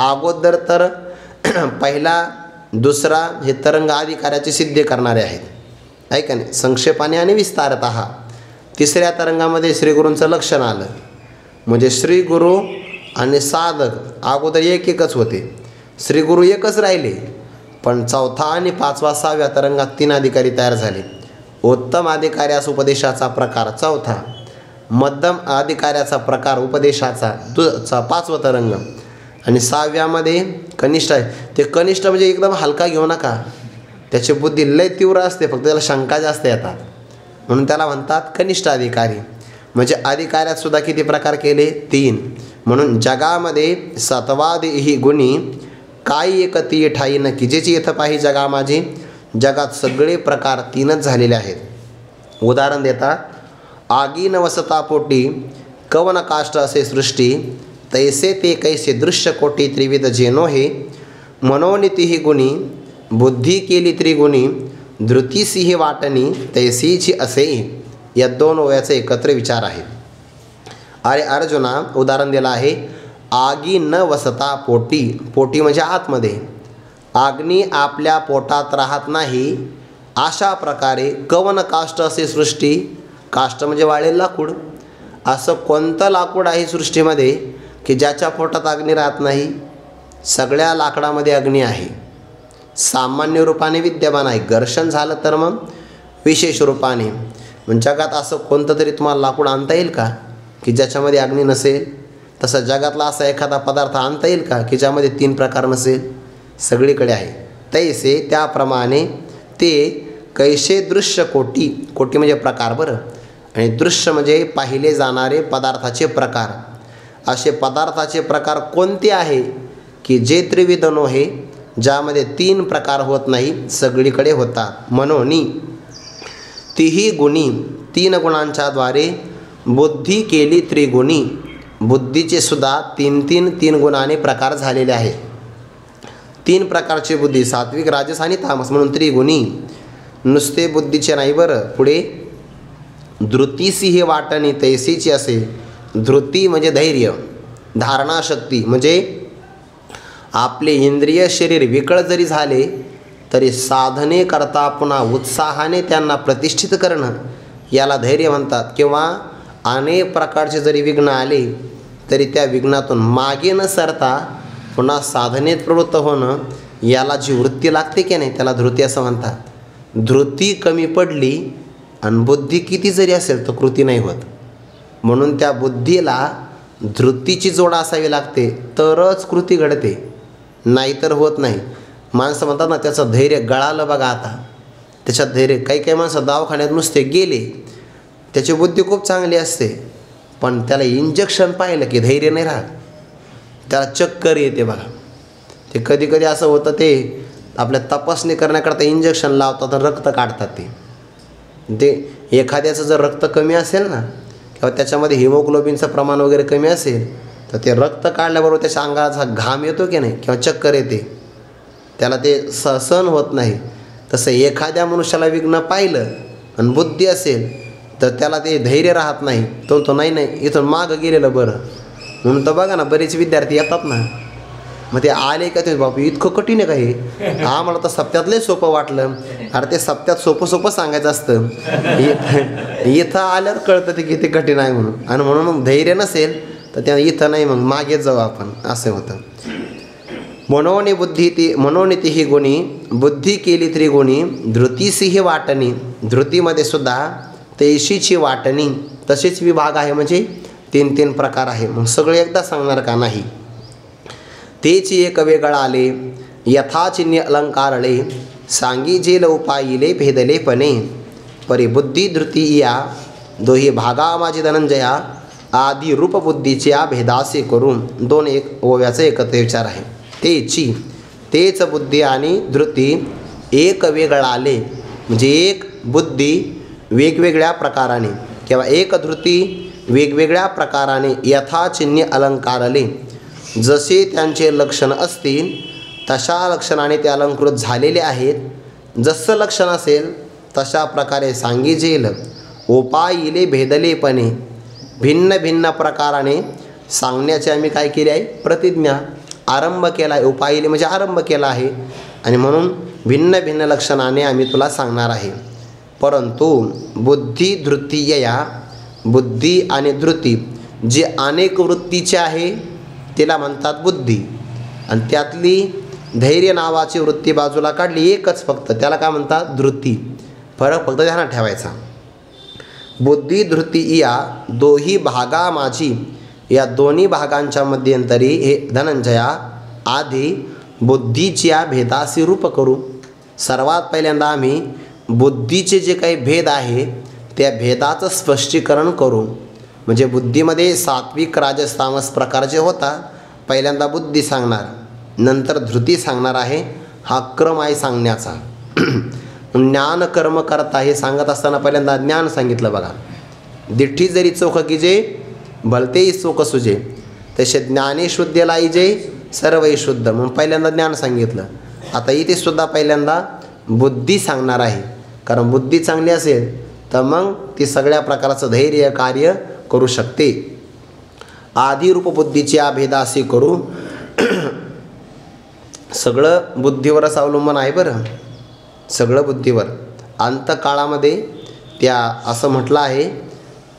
अगोदर तर पहिला दुसरा हे तरंग अधिकाऱ्याचे सिद्ध करणारे आहेत, आहे का नाही? संक्षेपाने आणि विस्तारतः. तिसऱ्या तरंगामध्ये श्रीगुरूंचं लक्षण आलं, म्हणजे श्रीगुरू आणि साधक अगोदर एकच होते, श्रीगुरू एकच राहिले. पण 4था आणि 5वा 6व्या तरंगात 3 अधिकारी तयार झाले. उत्तम अधिकाऱ्यास उपदेशाचा प्रकार 4था, मध्यम अधिकाऱ्याचा प्रकार उपदेशाचा 5वा तरंग, आणि 6व्यामध्ये कनिष्ठ आहे. ते कनिष्ठ म्हणजे एकदम हलका घेऊ नका, त्याची बुद्धी लय तीव्र असते, फक्त त्याला शंका जास्त येतात, म्हणून त्याला म्हणतात कनिष्ठ अधिकारी. म्हणजे अधिकाऱ्यात सुद्धा किती प्रकार केले? 3. म्हणून जगामध्ये सत्वादी ही गुणी काही एक ती ठाई न किजेची येथ पाही जगा माझी. जगात सगळे प्रकार 3च झालेले आहेत. उदाहरण देतात, आगी न वसता पोटी कवन काष्ट असे सृष्टी, तैसे ते कैसे दृश्य कोटी त्रिविध जेनो हे. मनोनीती गुणी बुद्धी केली त्रिगुणी, धृतीसिंह वाटणी तैसीची असे. या 2 ओव्याचे एकत्र विचार आहेत. अरे अर्जुना, उदाहरण दिलं आहे, आगी न वसता पोटी. पोटी म्हणजे आतमध्ये, अग्नी आपल्या पोटात राहत नाही, अशा प्रकारे कवन काष्ट असे सृष्टी. काष्ट म्हणजे वाळलेलं लाकूड. असं कोणतं लाकूड आहे सृष्टीमध्ये की ज्याच्या पोटात अग्नी राहत नाही? सगळ्या लाकडामध्ये अग्नी आहे, सामान्य रूपाने विद्यमान आहे. घर्षण झालं तर मग विशेष रूपाने. म्हणजे जगात असं कोणतं तरी तुम्हाला लाकूड आणता येईल का की ज्याच्यामध्ये अग्नी नसेल? तसं जगातला असा एखादा पदार्थ आणता येईल का की ज्यामध्ये 3 प्रकार नसेल? सगळीकडे आहे. तैसे त्याप्रमाणे ते कैसे दृश्य कोटी, कोटी म्हणजे प्रकार बरं, आणि दृश्य म्हणजे पाहिले जाणारे पदार्थाचे प्रकार. असे पदार्थाचे प्रकार कोणते आहे की जे त्रिविध नोहे, ज्यामध्ये 3 प्रकार होत नाही, सगळीकडे होतात. म्हणून तिही गुणी, 3 गुणांच्या द्वारे बुद्धी केली त्रिगुणी. बुद्धीचे सुद्धा 3 गुणाने प्रकार झालेले आहे. 3 प्रकारची बुद्धी, सात्विक, राजस आणि तामस, म्हणून त्रिगुणी. नुसते बुद्धीचे नाही बरं. पुढे धृतीसी ही वाटणी तैसीची असे. धृती म्हणजे धैर्य, धारणाशक्ती म्हणजे आपले इंद्रिय शरीर विकळ जरी झाले तरी साधने करता पुन्हा उत्साहाने त्यांना प्रतिष्ठित करणं, याला धैर्य म्हणतात. किंवा अनेक प्रकारचे जरी विघ्न आले तरी त्या विघ्नातून मागे न सरता पुन्हा साधनेत प्रवृत्त होणं, याला जी वृत्ती लागते की नाही, त्याला धृती असं म्हणतात. धृती कमी पडली आणि बुद्धी किती जरी असेल तर कृती नाही होत. म्हणून त्या बुद्धीला धृतीची जोड असावी लागते तरच कृती घडते, नाहीतर होत नाही. माणसं म्हणतात ना त्याचं धैर्य गळालं बघा. आता त्याच्यात धैर्य, काही माणसं दवाखान्यात नुसते गेले, त्याची बुद्धी खूप चांगली असते, पण त्याला इंजेक्शन पाहिलं की धैर्य नाही राहत, त्याला चक्कर येते बघा. ते कधी कधी असं होतं, ते आपल्या तपासणी करण्याकरता इंजेक्शन लावतात आणि रक्त काढतात. ते एखाद्याचं जर रक्त कमी असेल ना, किंवा त्याच्यामध्ये हिमोग्लोबिनचं प्रमाण वगैरे कमी असेल, तर ते रक्त काढल्याबरोबर त्याच्या अंगाचा घाम येतो की नाही, किंवा चक्कर येते, त्याला ते सहन होत नाही. तसं एखाद्या मनुष्याला विघ्न पाहिलं आणि बुद्धी असेल तर त्याला ते धैर्य राहत नाही. तो नाही इथून मागं गेलेलं बरं. म्हणून तर बघा ना, बरेच विद्यार्थी येतात ना, मग ते आले का ते बापू इतकं कठीण आहे का हे, मला तर सप्त्यातले सोपं वाटलं. अरे ते सप्त्यात सोपं सांगायचं असतं, इथं आल्यावर कळतं ते किती कठीण आहे म्हणून. आणि म्हणून मग धैर्य नसेल तर त्या इथं नाही, मग मागेच जाऊ आपण, असं होतं. म्हणून ती ही गुणी बुद्धी केली त्रिगुणी. धृतीसी ही वाटणी, धृतीमध्ये सुद्धा तैशीची वाटणी, तसेच विभाग आहे, म्हणजे 3 प्रकार आहे. मग सगळे एकदा सांगणार का नाही. तेची एक वेगळा आले, यथाचिन्य अलंकारळे, सांगी जेल उपायिले भेदलेपणे. परी बुद्धी धृती या दोही भागा माझी धनंजया, आदी रूपबुद्धीच्या भेदासे करून. 2 ओव्याचा एकत्र विचार आहे. तेच बुद्धी आणि धृती एक वेगळा आले, म्हणजे एक बुद्धी वेगवेगळ्या प्रकाराने किंवा एक धृती वेगवेगळ्या प्रकाराने यथाचिन्य अलंकारले, जसे त्यांचे लक्षण असतील तशा लक्षणाने ते अलंकृत झालेले आहेत. जसं लक्षण असेल तशा प्रकारे सांगिजेल उपायिले भेदलेपणे. भिन्न भिन्न प्रकाराने सांगण्याचे आम्ही काय केले आहे, प्रतिज्ञा आरंभ केला आहे. उपायिले म्हणजे आरंभ केला आहे, आणि म्हणून भिन्न भिन्न लक्षणाने आम्ही तुला सांगणार आहे. परंतु बुद्धी धृतीयया, बुद्धी आणि धृती जी अनेक वृत्तीचे आहे तिला म्हणतात बुद्धी, आणि त्यातली धैर्य नावाची वृत्ती बाजूला काढली एकच फक्त, त्याला काय म्हणतात धृती. फरक फक्त ध्यानात ठेवायचा. बुद्धी धृती या दोही भागा माझी, या दोन्ही भागांच्या मध्यंतरी हे धनंजया आधी बुद्धीच्या भेदासी रूप करू. सर्वात पहिल्यांदा आम्ही बुद्धीचे जे काही भेद आहे त्या भेदाचं स्पष्टीकरण करू. म्हणजे बुद्धीमध्ये सात्विक राजस तामस प्रकारचे होता. पहिल्यांदा बुद्धी सांगणार, नंतर धृती सांगणार आहे. हा क्रम आहे सांगण्याचा. ज्ञान कर्म करता हे सांगत असताना पहिल्यांदा ज्ञान सांगितलं बघा. दिठ्ठी जरी चोख कीजे भलतेही चोख सुजे, तसे ज्ञाने शुद्ध लाईजे सर्वही शुद्ध. म्हणून पहिल्यांदा ज्ञान सांगितलं. आता इथे सुद्धा पहिल्यांदा बुद्धी सांगणार आहे, कारण बुद्धी चांगली असेल तर मग ती सगळ्या प्रकारचं धैर्य कार्य करू शकते. आधी रूपबुद्धीची भेदासी करू. सगळं बुद्धीवरच अवलंबून आहे बरं, सगळं बुद्धीवर. अंतकाळामध्ये त्या असं म्हटलं आहे,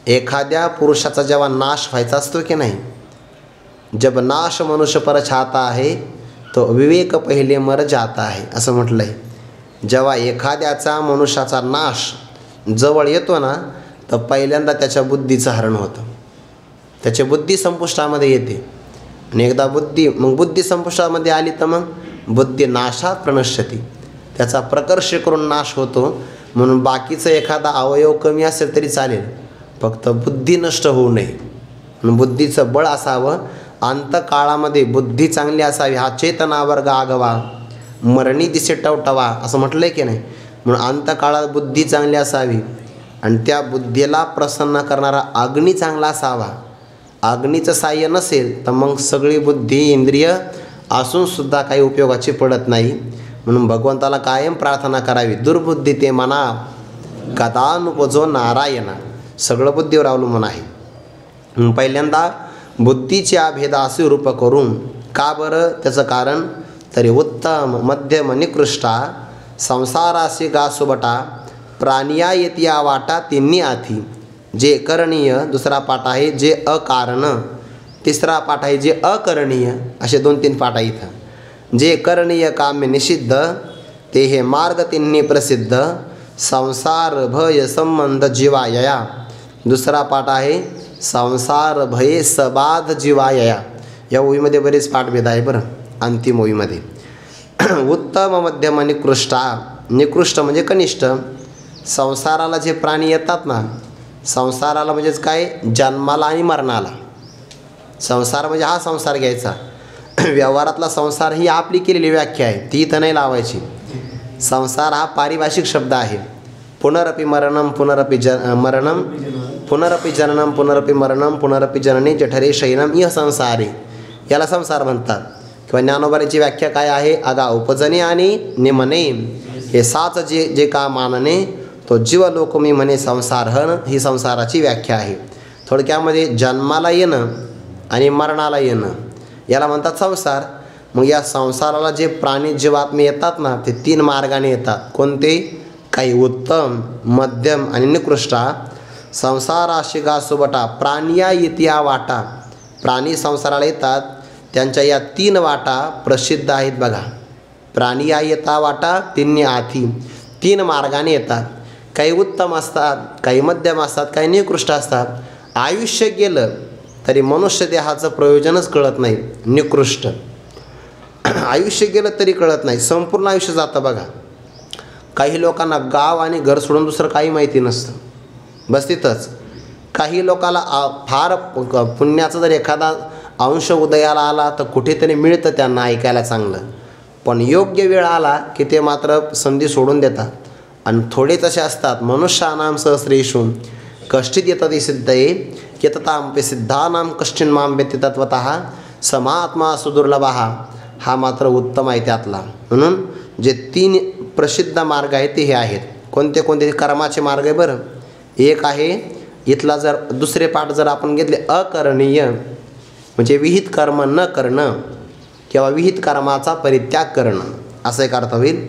एखाद्या पुरुषाचा जेव्हा नाश व्हायचा असतो की नाही, जब नाश मनुष्य पर चाहता है तो विवेक पहिले मर जाता है, असं म्हटलं आहे. जेव्हा एखाद्याचा मनुष्याचा नाश जवळ येतो ना, तर पहिल्यांदा त्याच्या बुद्धीचं हरण होतं, त्याची बुद्धी संपुष्टामध्ये येते. आणि एकदा बुद्धी संपुष्टामध्ये आली तर मग बुद्धी नाशात प्रणश्यती, त्याचा प्रकर्ष करून नाश होतो. म्हणून बाकीचं एखादा अवयव कमी असेल तरी चालेल, फक्त बुद्धी नष्ट होऊ नये. म्हणून बुद्धीचं बळ असावं. अंतकाळामध्ये बुद्धी चांगली असावी. हा चेतनावर्ग आगवा मरणी दिसे टवटवा असं म्हटलं आहे की नाही. म्हणून अंतकाळात बुद्धी चांगली असावी आणि त्या बुद्धीला प्रसन्न करणारा अग्नी चांगला असावा. अग्नीचं साह्य नसेल तर मग सगळी बुद्धी इंद्रिय असूनसुद्धा काही उपयोगाची पडत नाही. म्हणून भगवंताला कायम प्रार्थना करावी. दुर्बुद्धी ते मना कदानुपजो नारायणा. सगळं बुद्धीवर अवलंबून आहे. पहिल्यांदा बुद्धीचे अभेदासी रूप करून, का बरं त्याचं कारण, तरी उत्तम मध्यम निकृष्टा संसारासी गा सुबटा प्राणिया येतिया वाटा तिन्ही आथी. जे करणीय दुसरा पाठ आहे, जे अकारण तिसरा पाठ आहे, जे अकरणीय. असे 2-3 पाठ आहे इथं. जे करणीय काम्य निषिद्ध ते हे मार्ग तिन्ही प्रसिद्ध संसार भय संबंध जीवायया. दुसरा पाठ आहे संसार भये सबाध जीवायया. या ओळीमध्ये बरेच पाठभेद आहे बरं. अंतिम ओळीमध्ये उत्तम मध्यम निकृष्टा. निकृष्ट म्हणजे कनिष्ठ. संसाराला जे प्राणी येतात ना, संसाराला म्हणजेच काय, जन्माला आणि मरणाला. संसार म्हणजे हा संसार घ्यायचा. व्यवहारातला संसार ही आपली केलेली व्याख्या आहे, ती इथं नाही लावायची. संसार हा पारिभाषिक शब्द आहे. पुनरपि मरणम पुनरपि मरणम पुनरपि जननम पुनरपि मरणम पुनरपि जननी जठरे शयनम इह संसारे. याला संसार म्हणतात. किंवा ज्ञानोबारीची व्याख्या काय आहे, अगा उपजने आणि निमने हे 7 जे का मानणे तो जीवलोक मी म्हणे संसार हन. ही संसाराची व्याख्या आहे. थोडक्यामध्ये जन्माला येणं आणि मरणाला येणं याला म्हणतात संसार. मग या संसाराला जे प्राणी जीवात्मे येतात ना, ते 3 मार्गाने येतात. कोणते, काही उत्तम मध्यम आणि निकृष्टा. संसाराशी गा सुबटा प्राणिया येतिया वाटा. प्राणी संसाराला येतात, त्यांच्या या 3 वाटा प्रसिद्ध आहेत बघा. प्राणिया येता वाटा तिन्ही आथी. 3 मार्गाने येतात. काही उत्तम असतात, काही मध्यम असतात, काही निकृष्ट असतात. आयुष्य गेलं तरी मनुष्य देहाचं प्रयोजनच कळत नाही. निकृष्ट आयुष्य गेलं तरी कळत नाही, संपूर्ण आयुष्य जातं बघा. काही लोकांना गाव आणि घर सोडून दुसरं काही माहिती नसतं, बस तिथंच. काही लोकाला फार पुण्याचा जर एखादा अंश उदयाला आला तर कुठेतरी मिळतं त्यांना ऐकायला चांगलं, पण योग्य वेळ आला की ते मात्र संधी सोडून देतात. आणि थोडेच असे असतात, मनुष्यानाम सहस्रेषु कष्टित येतते सिद्धये येततामपि सिद्धानाम कष्टिन माम व्यति तत्वतः समात्मा सुदुर्लभः. हा मात्र उत्तम आहे त्यातला. म्हणून जे 3 प्रसिद्ध मार्ग आहेत ते हे आहेत. कोणते कोणते कर्माचे मार्ग आहे बरं. एक आहे इथला, जर दुसरे पाठ जर आपण घेतले, अकरणीय म्हणजे विहित कर्म न करणं किंवा विहित कर्माचा परित्याग करणं, असं एक अर्थ होईल.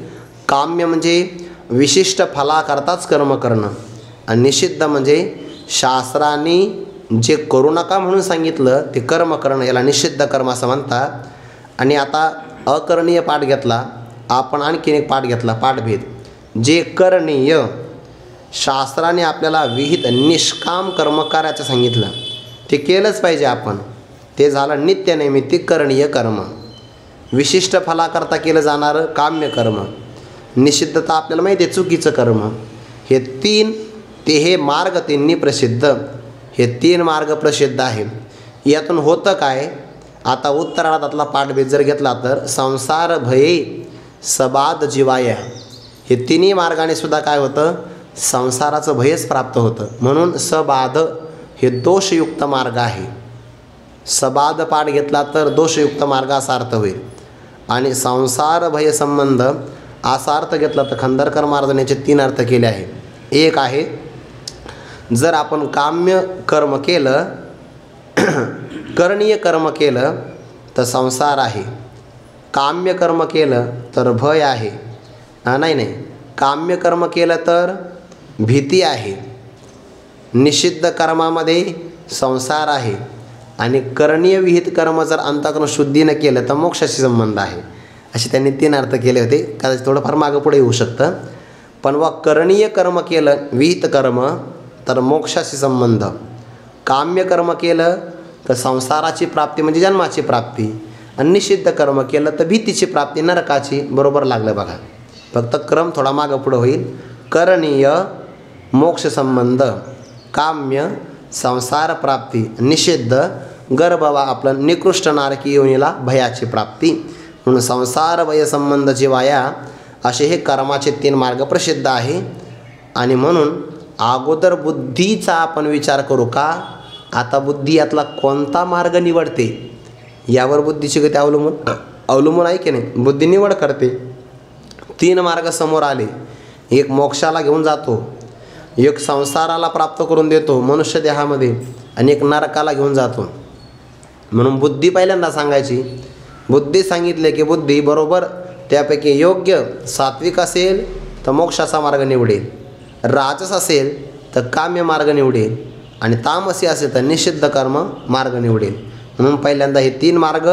काम्य म्हणजे विशिष्ट फलाकरताच कर्म करणं. आणि निषिद्ध म्हणजे शास्त्राने जे करू नका म्हणून सांगितलं ते कर्म करणं, याला निषिद्ध कर्म असं म्हणतात. आणि आता अकरणीय पाठ घेतला आपण, आणखीन एक पाठ घेतला पाठभेद. जे करणीय शास्त्राने आपल्याला विहित निष्काम कर्म करायचं सांगितलं ते केलंच पाहिजे आपण, ते झालं नित्यनैमित्तिक करणीय कर्म. विशिष्ट फलाकरता केलं जाणारं काम्य कर्म. निषिद्धता आपल्याला माहिती आहे चुकीचं कर्म. हे 3 ते हे मार्ग तिन्ही प्रसिद्ध. हे 3 मार्ग प्रसिद्ध आहे. यातून होतं काय, आता उत्तरार्धातला पाठभेद जर घेतला तर संसार भये सबाध जीवाय. हे 3ही मार्गाने सुद्धा काय होतं, संसाराचं भयच प्राप्त होतं. म्हणून सबाध हे दोषयुक्त मार्ग आहे. सबाध पाठ घेतला तर दोषयुक्त मार्ग असा अर्थ होईल. आणि संसार भय संबंध असा अर्थ घेतला तर खंदरकर महाराजांनी याचे 3 अर्थ केले आहे. एक आहे, जर आपण काम्य कर्म केलं करणीय कर्म केलं तर संसार आहे, काम्य कर्म केलं तर भय आहे. नाही, काम्य कर्म केलं तर भीती आहे, निषिद्ध कर्मामध्ये संसार आहे, आणि करणीय विहित कर्म जर अंतःकरण शुद्धीनं केलं तर मोक्षाशी संबंध आहे. असे त्यांनी 3 अर्थ केले होते. कदाचित थोडंफार मागं पुढे येऊ शकतं. पण व करणीय कर्म केलं विहित कर्म तर मोक्षाशी संबंध, काम्य कर्म केलं तर संसाराची प्राप्ती म्हणजे जन्माची प्राप्ती, आणि निषिद्ध कर्म केलं तर भीतीची प्राप्ती नरकाची. बरोबर लागलं बघा. फक्त क्रम थोडा मागं पुढं होईल. करणीय मोक्ष संबंध, काम्य संसार प्राप्ती, निषिद्ध गर्भवा आपलं निकृष्ट नारकी योनीला भयाची प्राप्ती. म्हणून संसार वय संबंध जीवाया असे हे कर्माचे 3 मार्ग प्रसिद्ध आहे. आणि म्हणून अगोदर बुद्धीचा आपण विचार करू का, आता बुद्धी यातला कोणता मार्ग निवडते यावर बुद्धीची गती अवलंबून आहे की नाही. बुद्धी निवड करते. 3 मार्ग समोर आले. एक मोक्षाला घेऊन जातो, एक संसाराला प्राप्त करून देतो मनुष्य देहामध्ये, आणि एक नरकाला घेऊन जातो. म्हणून बुद्धी पहिल्यांदा सांगायची. बुद्धी सांगितले की बुद्धी बरोबर त्यापैकी योग्य सात्विक असेल तर मोक्षाचा मार्ग निवडेल, राजस असेल तर काम्य मार्ग निवडेल, आणि तामसी असेल तर निषिद्ध कर्म मार्ग निवडेल. म्हणून पहिल्यांदा हे 3 मार्ग,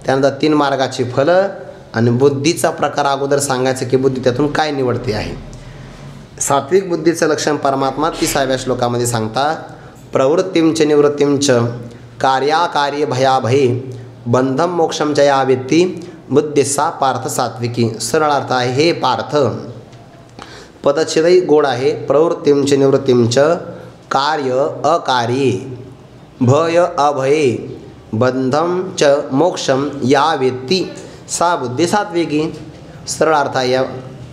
त्यानंतर 3 मार्गाची फलं आणि बुद्धीचा प्रकार अगोदर सांगायचं की बुद्धी त्यातून काय निवडते आहे. सात्विक बुद्धीचं लक्षण परमात्मा 30व्या श्लोकामध्ये सांगतात. प्रवृत्तींच निवृत्तींच कार्याकार्ये भयाभये बंधम मोक्षम च या वेत्ती बुद्धिसा पार्थ सात्विकी. सरळ अर्थ आहे हे पार्थ. पदच्छेदही गोड आहे. प्रवृत्तींच निवृत्तींच कार्य अकार्ये भय अभये बंधम च मोक्षम या वेत्ती सा बुद्धी सात्विकी. सरळ अर्थ आहे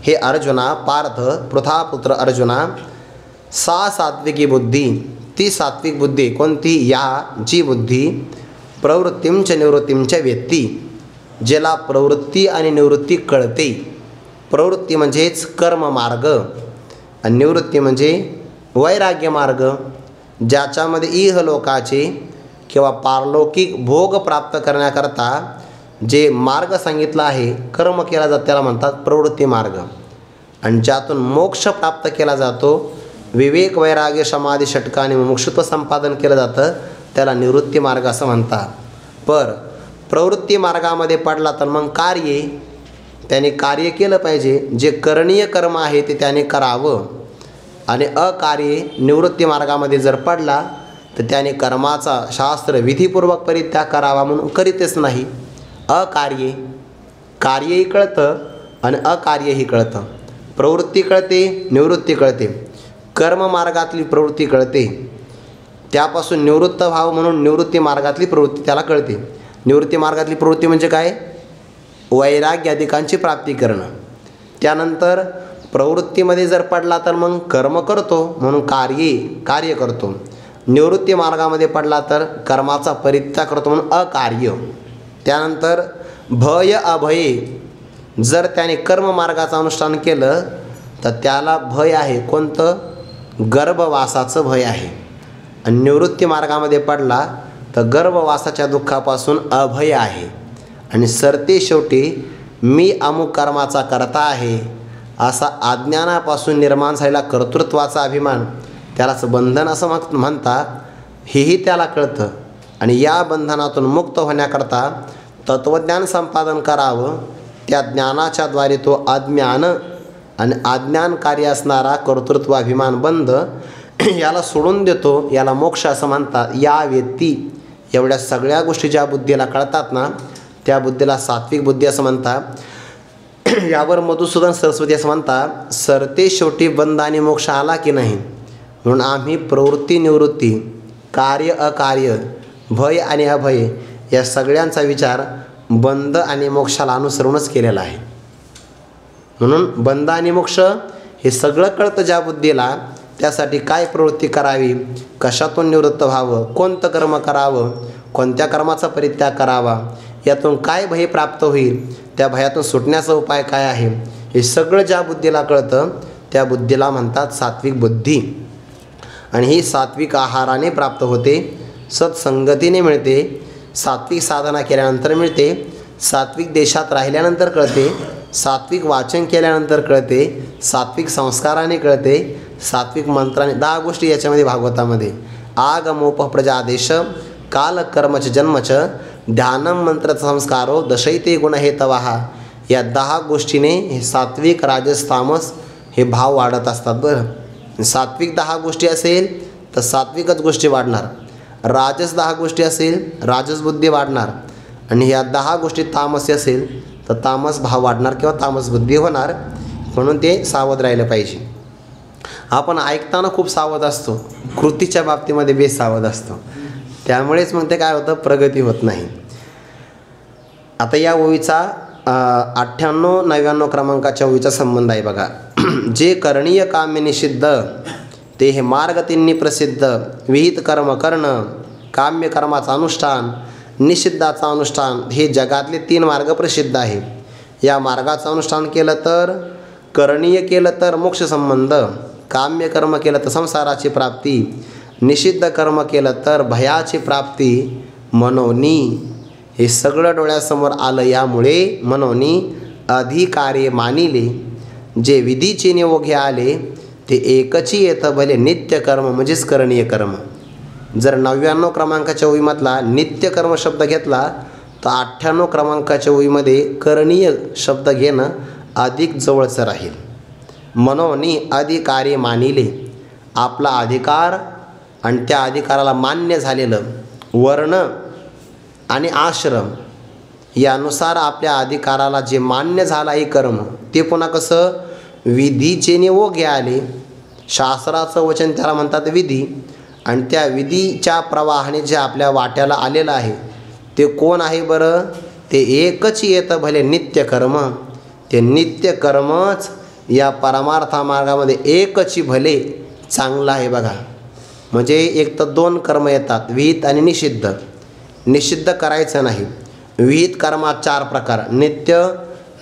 हे अर्जुना, पार्थ पृथापुत्र अर्जुना, सा सात्विकी बुद्धी, ती सात्विक बुद्धी कोणती, या जी बुद्धी प्रवृत्तींच निवृत्तींच वेत्ती, ज्याला प्रवृत्ती आणि निवृत्ती कळते. प्रवृत्ती म्हणजेच कर्म मार्ग आणि निवृत्ती म्हणजे वैराग्य मार्ग, ज्याच्यामध्ये इहलोकाचे किंवा पारलौकिक भोग प्राप्त करण्याकरता जे मार्ग सांगितला आहे, कर्म केला जातो त्याला म्हणतात प्रवृत्ती मार्ग. आणि ज्यातून मोक्ष प्राप्त केला जातो, विवेक वैराग्य समाधी षटकाने मुमुक्षुत्व संपादन केलं जातं, त्याला निवृत्ती मार्ग असं म्हणतात. प्रवृत्ती मार्गामध्ये पडला तर मग कार्ये त्याने कार्य केलं पाहिजे, जे करणीय कर्म आहे ते त्याने करावं. आणि अकार्ये निवृत्ती मार्गामध्ये जर पडला तर त्याने कर्माचा शास्त्र विधीपूर्वक परित्याग करावा म्हणून करीतच नाही. अकार्ये कार्यही कळतं आणि अकार्यही कळतं. प्रवृत्ती कळते, निवृत्ती कळते. कर्म मार्गातली प्रवृत्ती कळते, त्यापासून निवृत्त व्हावं म्हणून निवृत्ती मार्गातली प्रवृत्ती त्याला कळते. निवृत्ती मार्गातली प्रवृत्ती म्हणजे काय, वैराग्याधिकांची प्राप्ती करणं. त्यानंतर प्रवृत्तीमध्ये जर पडला तर मग कर्म करतो म्हणून कार्य करतो. निवृत्ती मार्गामध्ये पडला तर कर्माचा परित्याग करतो म्हणून अकार्य. त्यानंतर भय अभये, जर त्याने कर्म मार्गाचं अनुष्ठान केलं तर त्याला भय आहे, कोणतं, गर्भवासाचं भय आहे. आणि निवृत्ती मार्गामध्ये पडला तर गर्भवासाच्या दुःखापासून अभय आहे. आणि सरते शेवटी मी अमुक कर्माचा करता आहे असा अज्ञानापासून निर्माण झालेला कर्तृत्वाचा अभिमान, त्यालाच बंधन असं म्हणतात. हेही त्याला कळतं. आणि या बंधनातून मुक्त होण्याकरता तत्त्वज्ञान संपादन करावं. त्या ज्ञानाच्या द्वारे तो अज्ञान आणि अज्ञानकारी असणारा कर्तृत्वाभिमान बंध याला सोडून देतो. याला मोक्ष असं म्हणतात. या व्यक्ती एवढ्या सगळ्या गोष्टी ज्या बुद्धीला कळतात ना, त्या बुद्धीला सात्विक बुद्धी असं म्हणतात. यावर मधुसूदन सरस्वती असं म्हणतात, सरते शेवटी बंध आणि मोक्ष आला की नाही, म्हणून आम्ही प्रवृत्ती निवृत्ती, कार्य अकार्य, भय आणि अभय या सगळ्यांचा विचार बंध आणि मोक्षाला अनुसरूनच केलेला आहे. म्हणून बंध आणि मोक्ष हे सगळं कळतं ज्या बुद्धीला, त्यासाठी काय प्रवृत्ती करावी, कशातून निवृत्त व्हावं, कोणतं कर्म करावं, कोणत्या कर्माचा परित्याग करावा, यातून काय भय प्राप्त होईल, त्या भयातून सुटण्याचा उपाय काय आहे, हे सगळं ज्या बुद्धीला कळतं त्या बुद्धीला म्हणतात सात्विक बुद्धी. आणि ही सात्विक आहाराने प्राप्त होते, सत्संगतीने मिळते, सात्विक साधना केल्यानंतर मिळते, सात्विक देशात राहिल्यानंतर कळते, सात्विक वाचन केल्यानंतर कळते, सात्विक संस्काराने कळते, सात्विक मंत्राने. 10 गोष्टी याच्यामध्ये भागवतामध्ये. आगमोप प्रजादेश काल कर्मच जन्मच ध्यानम मंत्र संस्कारो दशैते गुण हे तवाहा. या 10 गोष्टीने हे सात्विक राजस तामस हे भाव वाढत असतात. बरं, सात्विक 10 गोष्टी असेल तर सात्विकच गोष्टी वाढणार. राजस 10 गोष्टी असेल राजस बुद्धी वाढणार. आणि ह्या 10 गोष्टी तामसी असेल तर तामस भाव वाढणार किंवा तामस बुद्धी होणार, म्हणून ते सावध राहिलं पाहिजे. आपण ऐकताना खूप सावध असतो, कृतीच्या बाबतीमध्ये बेसावध असतो, त्यामुळेच मग ते काय होतं, प्रगती होत नाही. आता या ओवीचा 98-99 क्रमांकाच्या ओवीचा संबंध आहे बघा. जे करणीय काम्य निषिद्ध ते हे मार्ग तिन्ही प्रसिद्ध, विहित कर्म करणं, काम्य कर्माचं अनुष्ठान, निषिद्धाचं अनुष्ठान, हे जगातले 3 मार्ग प्रसिद्ध आहे. या मार्गाचं अनुष्ठान केलं तर, करणीय केलं तर मोक्ष संबंध, काम्य कर्म केलं तर संसाराची प्राप्ती, निषिद्ध कर्म केलं तर भयाची प्राप्ती. मनोनी हे सगळं डोळ्यासमोर आलं, यामुळे मनोनी अधिकार्य मानिले. जे विधीचे नियोगे आले ते एकची येतं भले नित्य कर्म, म्हणजेच करणीय कर्म. जर 99 क्रमांकाच्या ओळीमधला नित्य कर्म शब्द घेतला तर 98 क्रमांकाच्या ओळीमध्ये करणीय शब्द घेणं अधिक जवळचं राहील. मनोनी अधिकारी मानिले, आपला अधिकार आणि त्या अधिकाराला मान्य झालेलं वर्ण आणि आश्रम यानुसार आपल्या अधिकाराला जे मान्य झालं आहे कर्म, ते पुन्हा कसं, विधीचे नियोगे आले. शास्त्राचं वचन त्याला म्हणतात विधी, आणि त्या विधीच्या प्रवाहाने जे आपल्या वाट्याला आलेलं आहे ते कोण आहे बरं, ते एकच येतं भले नित्य कर्म. ते नित्य कर्मच या परमार्था मार्गामध्ये एकची भले चांगलं आहे बघा. म्हणजे एक तर 2 कर्म येतात, विहित आणि निषिद्ध. निषिद्ध करायचं नाही. विहित कर्मात 4 प्रकार, नित्य,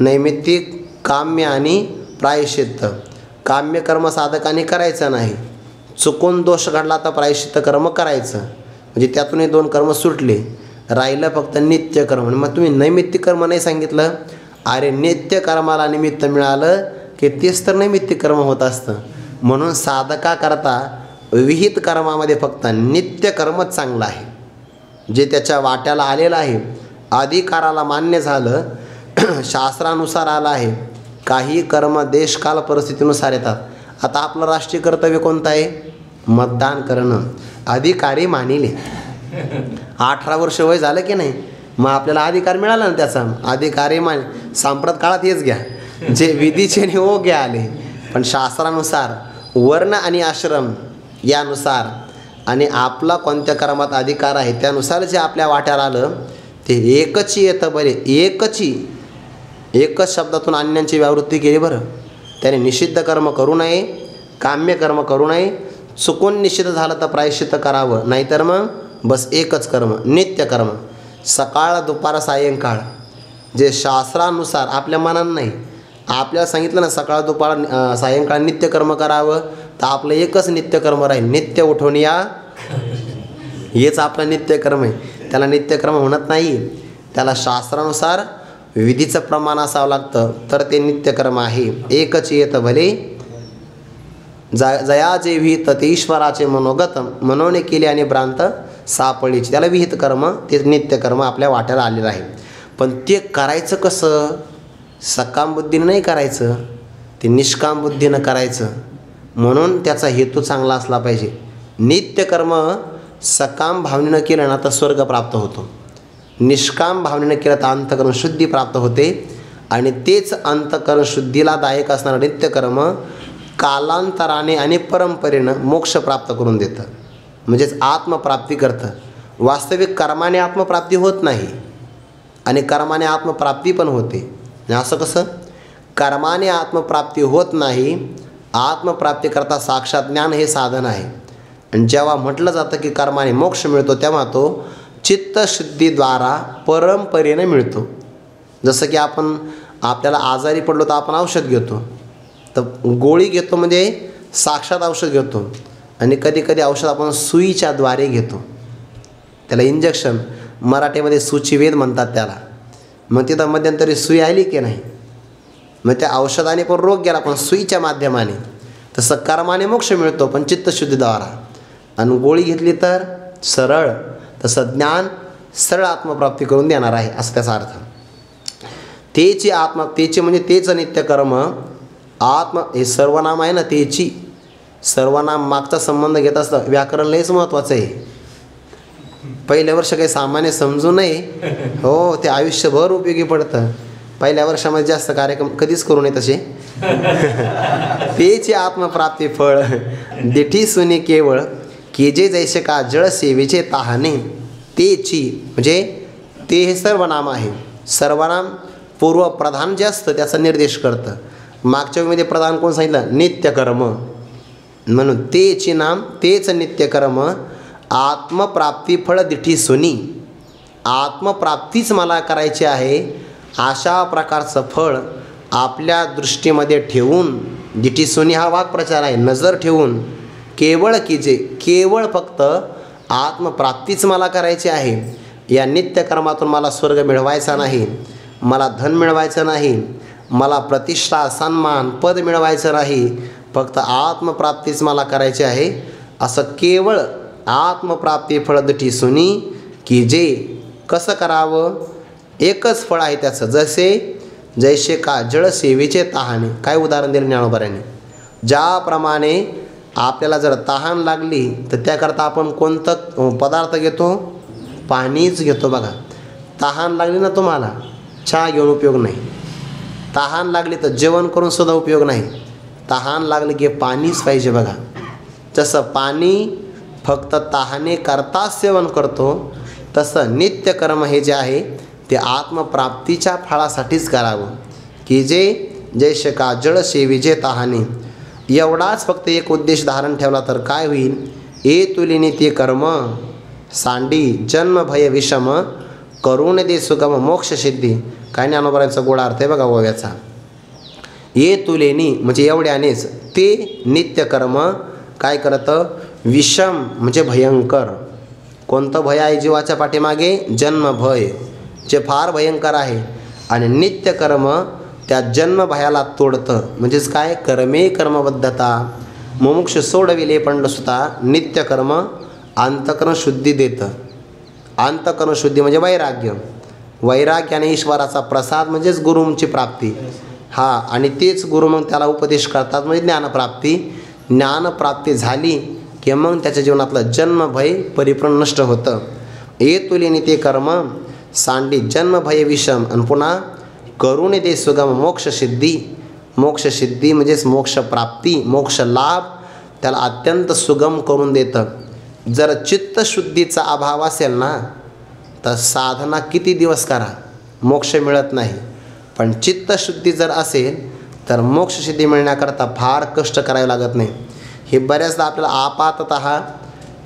नैमित्तिक, काम्य आणि प्रायश्चित्त. काम्य कर्म साधकाने करायचं नाही. चुकून दोष घडला तर प्रायश्चित्त कर्म करायचं, म्हणजे त्यातूनही 2 कर्म सुटले. राहिलं फक्त नित्य कर्म. मग तुम्ही नैमित्तिक कर्म नाही सांगितलं. अरे नित्य कर्माला निमित्त मिळालं की तेच तर नैमित्तिक कर्म होत असतं. म्हणून साधकाकरता विहित कर्मामध्ये फक्त नित्य कर्मच चांगलं आहे, जे त्याच्या वाट्याला आलेलं आहे, अधिकाराला मान्य झालं, शास्त्रानुसार आलं आहे. काही कर्म देशकाल परिस्थितीनुसार येतात. आता आपलं राष्ट्रीय कर्तव्य कोणतं आहे, मतदान करणं. अधिकारी मानिले. 18 वर्ष वय झालं की नाही, मग आपल्याला अधिकार मिळाला ना त्याचा. अधिकारी सांप्रत काळात हेच घ्या, जे विधीचे नियोगे आले, पण शास्त्रानुसार वर्ण आणि आश्रम यानुसार आणि आपला कोणत्या कर्मात अधिकार आहे त्यानुसार जे आपल्या वाट्याला आलं ते एकची येतं बरे. एकच शब्दातून अन्यांची व्यावृत्ती केली बरं. त्याने निषिद्ध कर्म करू नये, काम्य कर्म करू नये. चुकून निषिद्ध झालं तर प्रायश्चित्त करावं, नाहीतर मग बस एकच कर्म, नित्य कर्म. सकाळ, दुपार, सायंकाळ, जे शास्त्रानुसार आपल्या मनानं नाही, आपल्याला सांगितलं ना सकाळ, दुपार, सायंकाळ नित्य कर्म करावं, तर आपलं एकच नित्य कर्म राहील, नित्य उठून या. हेच आपलं नित्य कर्म आहे. त्याला नित्य कर्म म्हणत नाही. त्याला शास्त्रानुसार विधीचं प्रमाण असावं लागतं, तर ते नित्य कर्म आहे. एकच येतं भले जया जे विहित ते ईश्वराचे मनोगत, मनोने केले आणि भ्रांत सापडीचे. त्याला विहित कर्म, ते नित्य कर्म आपल्या वाट्याला आलेलं आहे. पण ते करायचं कसं, सकाम बुद्धीनं नाही करायचं, ते निष्काम बुद्धीनं करायचं. म्हणून त्याचा हेतू चांगला असला पाहिजे. नित्य कर्म सकाम भावनेनं केलं ना तर स्वर्ग प्राप्त होतो. निष्काम भावनेनं केलं तर अंतकरण शुद्धी प्राप्त होते. आणि तेच अंतकरण शुद्धीला दायक असणारं नित्यकर्म कालांतराने आणि परंपरेनं मोक्ष प्राप्त करून देतं, म्हणजेच आत्मप्राप्ती करतं. वास्तविक कर्माने आत्मप्राप्ती होत नाही आणि कर्माने आत्मप्राप्ती पण होते. असं कसं, कर्माने आत्मप्राप्ती होत नाही, आत्मप्राप्ती करता साक्षात ज्ञान हे साधन आहे. आणि जेव्हा म्हटलं जातं की कर्माने मोक्ष मिळतो तेव्हा तो चित्तशुद्धीद्वारा परंपरेने मिळतो. जसं की आपल्याला आजारी पडलो तर आपण औषध घेतो, तर गोळी घेतो म्हणजे साक्षात औषध घेतो. आणि कधी कधी औषध आपण सुईच्या द्वारे घेतो, त्याला इंजेक्शन, मराठीमध्ये सूचिवेद म्हणतात त्याला. मग तिथं मध्यंतरी सुई आली की नाही, मग त्या औषधाने पण रोग गेला, पण सुईच्या माध्यमाने. तसं कर्माने मोक्ष मिळतो पण चित्तशुद्धीद्वारा. आणि गोळी घेतली तर सरळ, तसं ज्ञान सरळ आत्मप्राप्ती करून देणार आहे, असं त्याचा अर्थ. तेची म्हणजे तेच नित्यकर्म. हे सर्वनाम आहे ना, तेची सर्वनाम मागचा संबंध घेत असतं. व्याकरण लयच महत्त्वाचं आहे. पहिलं वर्ष काही सामान्य समजू नये, हो ते आयुष्यभर उपयोगी पडतं. पहिल्या वर्षामध्ये जास्त कार्यक्रम कधीच करू नये तसे. तेचे आत्मप्राप्ती फळ दिठी सुनी केवळ, की जे जैसे का जळ सेवेचे तहाने. तेची म्हणजे ते हे सर्वनाम आहे. सर्वनाम पूर्व प्रधान जे असतं त्याचा निर्देश करतं. मागच्या वेळीमध्ये प्रधान कोण सांगितलं? नित्यकर्म. म्हणून तेची नाम तेच नित्यकर्म आत्मप्राप्ती फळ दिठी सुनी. आत्मप्राप्तीच मला करायची आहे अशा प्रकारचं फळ आपल्या दृष्टीमध्ये ठेवून, दिठी सुनी हा वाक्प्रचार आहे, नजर ठेवून केवळ की जे केवळ फक्त आत्मप्राप्तीच मला करायची आहे. या नित्यकर्मातून मला स्वर्ग मिळवायचा नाही, मला धन मिळवायचं नाही, मला प्रतिष्ठा सन्मान पद मिळवायचं नाही, फक्त आत्मप्राप्तीच मला करायची आहे. असं केवळ आत्मप्राप्ती फळ दिठी सुनी, की जे कसं करावं? एकच फळ आहे त्याचं, जैसे का जळ सेवेचे तहाने. काय उदाहरण दिलं ज्ञानोबाऱ्यांनी? ज्याप्रमाणे आपल्याला जर तहान लागली तर त्याकरता आपण कोणतं पदार्थ घेतो? पाणीच घेतो. बघा, तहान लागली ना तुम्हाला, चहा घेऊन उपयोग नाही. तहान लागली तर जेवण करून सुद्धा उपयोग नाही. तहान लागली की पाणीच पाहिजे. बघा, जसं पाणी फक्त तहाने करता सेवन करतो, तसं नित्यकर्म हे जे आहे ते आत्मप्राप्तीच्या फळासाठीच करावं. की जे जैसे का जळ सेवेचे तहाने. एवढाच फक्त एक उद्देश धारण ठेवला तर काय होईल? ए तुलिनी ते कर्म सांडी जन्म भय विषम करून दे सुगम मोक्ष सिद्धी. काय ज्ञानोबारांचा गोडा अर्थ आहे बघा ओव्याचा. ए तुलेनी म्हणजे एवढ्यानेच ते नित्यकर्म काय करतं? विषम म्हणजे भयंकर. कोणतं भय आहे जीवाच्या पाठीमागे? जन्म भय, जे फार भयंकर आहे. आणि नित्यकर्म त्या जन्म भयाला तोडतं. म्हणजेच काय? कर्मे कर्मबद्धता मुमुक्ष सोडविले पंडसुता. नित्यकर्म अंतकरण शुद्धी देतं. अंतकरण शुद्धी म्हणजे वैराग्य. वैराग्याने ईश्वराचा प्रसाद म्हणजेच गुरूंची प्राप्ती. हा, आणि तेच गुरु मग त्याला उपदेश करतात म्हणजे ज्ञानप्राप्ती. ज्ञानप्राप्ती झाली की मग त्याच्या जीवनातलं जन्मभय परिपूर्ण नष्ट होतं. ए तुलिनी ते कर्म सांडी जन्मभय विषम. आणि पुन्हा करून दे सुगम मोक्षसिद्धी. मोक्षसिद्धी म्हणजेच मोक्षप्राप्ती, मोक्ष लाभ त्याला अत्यंत सुगम करून देतं. जर चित्तशुद्धीचा अभाव असेल ना तर साधना किती दिवस करा, मोक्ष मिळत नाही. पण चित्तशुद्धी जर असेल तर मोक्षसिद्धी मिळण्याकरता फार कष्ट करावे लागत नाही. हे बऱ्याचदा आपल्याला आपाततः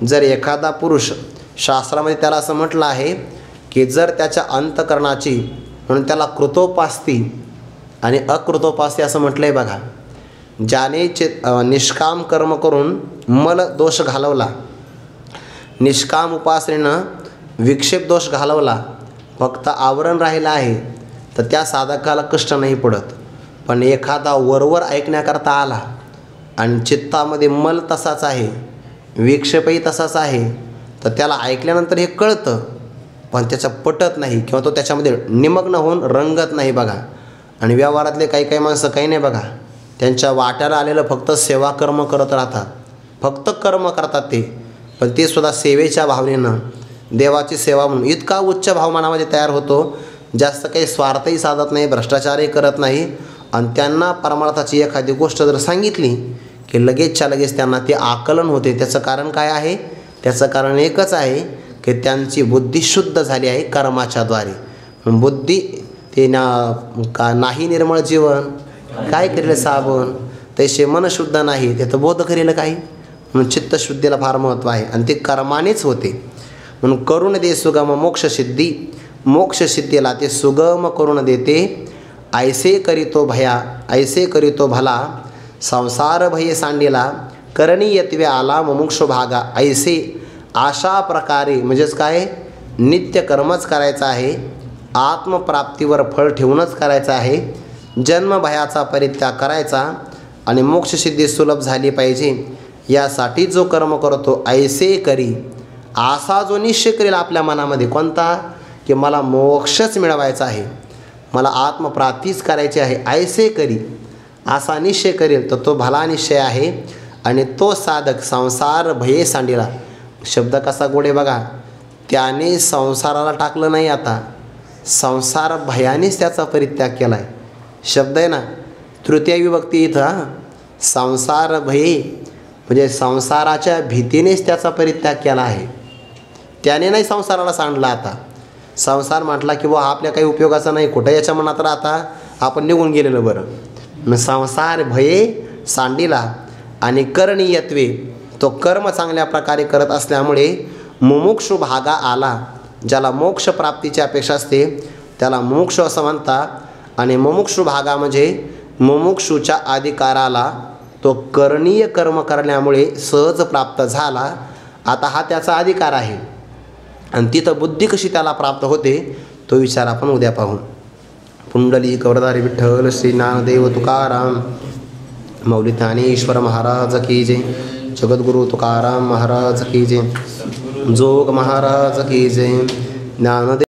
जर एखादा पुरुष, शास्त्रामध्ये त्याला असं म्हटलं आहे की जर त्याच्या अंतकरणाची म्हणून त्याला कृतोपास्ती आणि अकृतोपास्ती असं म्हटलं आहे बघा. ज्याने निष्काम कर्म करून मल दोष घालवला, निष्काम उपासनेनं विक्षेप दोष घालवला, फक्त आवरण राहिलं आहे, तर त्या साधकाला कष्ट नाही पडत. पण एखादा वरवर ऐकण्याकरता आला आणि चित्तामध्ये मल तसाच आहे, विक्षेपही तसाच आहे, तर त्याला ऐकल्यानंतर हे कळतं पण त्याचं पटत नाही किंवा तो त्याच्यामध्ये निमग्न होऊन रंगत नाही बघा. आणि व्यवहारातले काही काही माणसं काही नाही बघा, त्यांच्या वाट्याला आलेलं फक्त सेवा कर्म करत राहतात, फक्त कर्म करतात ते. पण ते सुद्धा सेवेच्या भावनेनं देवाची सेवा म्हणून इतका उच्च भाव मनामध्ये तयार होतो, जास्त काही स्वार्थही साधत नाही, भ्रष्टाचारही करत नाही. आणि त्यांना परमार्थाची एखादी गोष्ट जर सांगितली की लगेचच्या लगेच त्यांना ते आकलन होते. त्याचं कारण काय आहे? त्याचं कारण एकच आहे की त्यांची बुद्धी शुद्ध झाली आहे कर्माच्याद्वारे. बुद्धी ते नाही निर्मळ जीवन काय करेल साबण, तसे मन शुद्ध नाही ते तर बोध करेल काही. म्हणून चित्तशुद्धीला फार महत्त्व आहे आणि ते कर्मानेच होते. म्हणून करून दे सुगम मोक्षसिद्धी. मोक्षसिद्धीला ते सुगम करून देते. ऐसे करीतो भया ऐसे करीतो भला संसार भय सांडीला करणी यत्वे आला मुमुक्ष भागा. ऐसे अशा प्रकारे म्हणजेच काय? नित्यकर्मच करायचं आहे, आत्मप्राप्तीवर फळ ठेवूनच करायचं आहे, जन्मभयाचा परित्याग करायचा आणि मोक्षसिद्धी सुलभ झाली पाहिजे यासाठी जो कर्म करतो. ऐसे करी असा जो निश्चय करेल आपल्या मनामध्ये कोणता? की मला मोक्षच मिळवायचा आहे, मला आत्मप्राप्तीच करायची आहे, ऐसे करी असा निश्चय करेल तर तो भला निश्चय आहे. आणि तो साधक संसार भये सांडीला. शब्द कसा गोडे बघा. त्याने संसाराला टाकलं नाही, आता संसार भयानेच त्याचा परित्याग केला आहे. शब्द आहे ना तृतीय विभक्ती इथं. हां, संसार भये म्हणजे संसाराच्या भीतीनेच त्याचा परित्याग केला आहे. त्याने नाही संसाराला सांडला. आता संसार म्हटला की बुवा आपल्या काही उपयोगाचा नाही, कुठं याच्या मनात राहता आपण निघून गेलेलं बरं. मग संसार भये सांडिला आणि करणीयत्वे तो कर्म चांगल्या प्रकारे करत असल्यामुळे मुमुक्षु भागा आला. ज्याला मोक्ष प्राप्तीची अपेक्षा असते त्याला मोक्ष असं म्हणतात. आणि मुमुक्षु भागा म्हणजे मुमुक्षुच्या अधिकाराला तो करणीय कर्म करण्यामुळे सहज प्राप्त झाला. आता हा त्याचा अधिकार आहे आणि तिथं बुद्धी कशी त्याला प्राप्त होते तो विचार आपण उद्या पाहू. पुंडलिक वरदारी विठ्ठल श्री ज्ञानदेव तुकाराम मौली ज्ञानेश्वर महाराज की जय. जगद्गुरु तुकाराम महाराज की जय. जोग महाराज की जय. ज्ञानदेव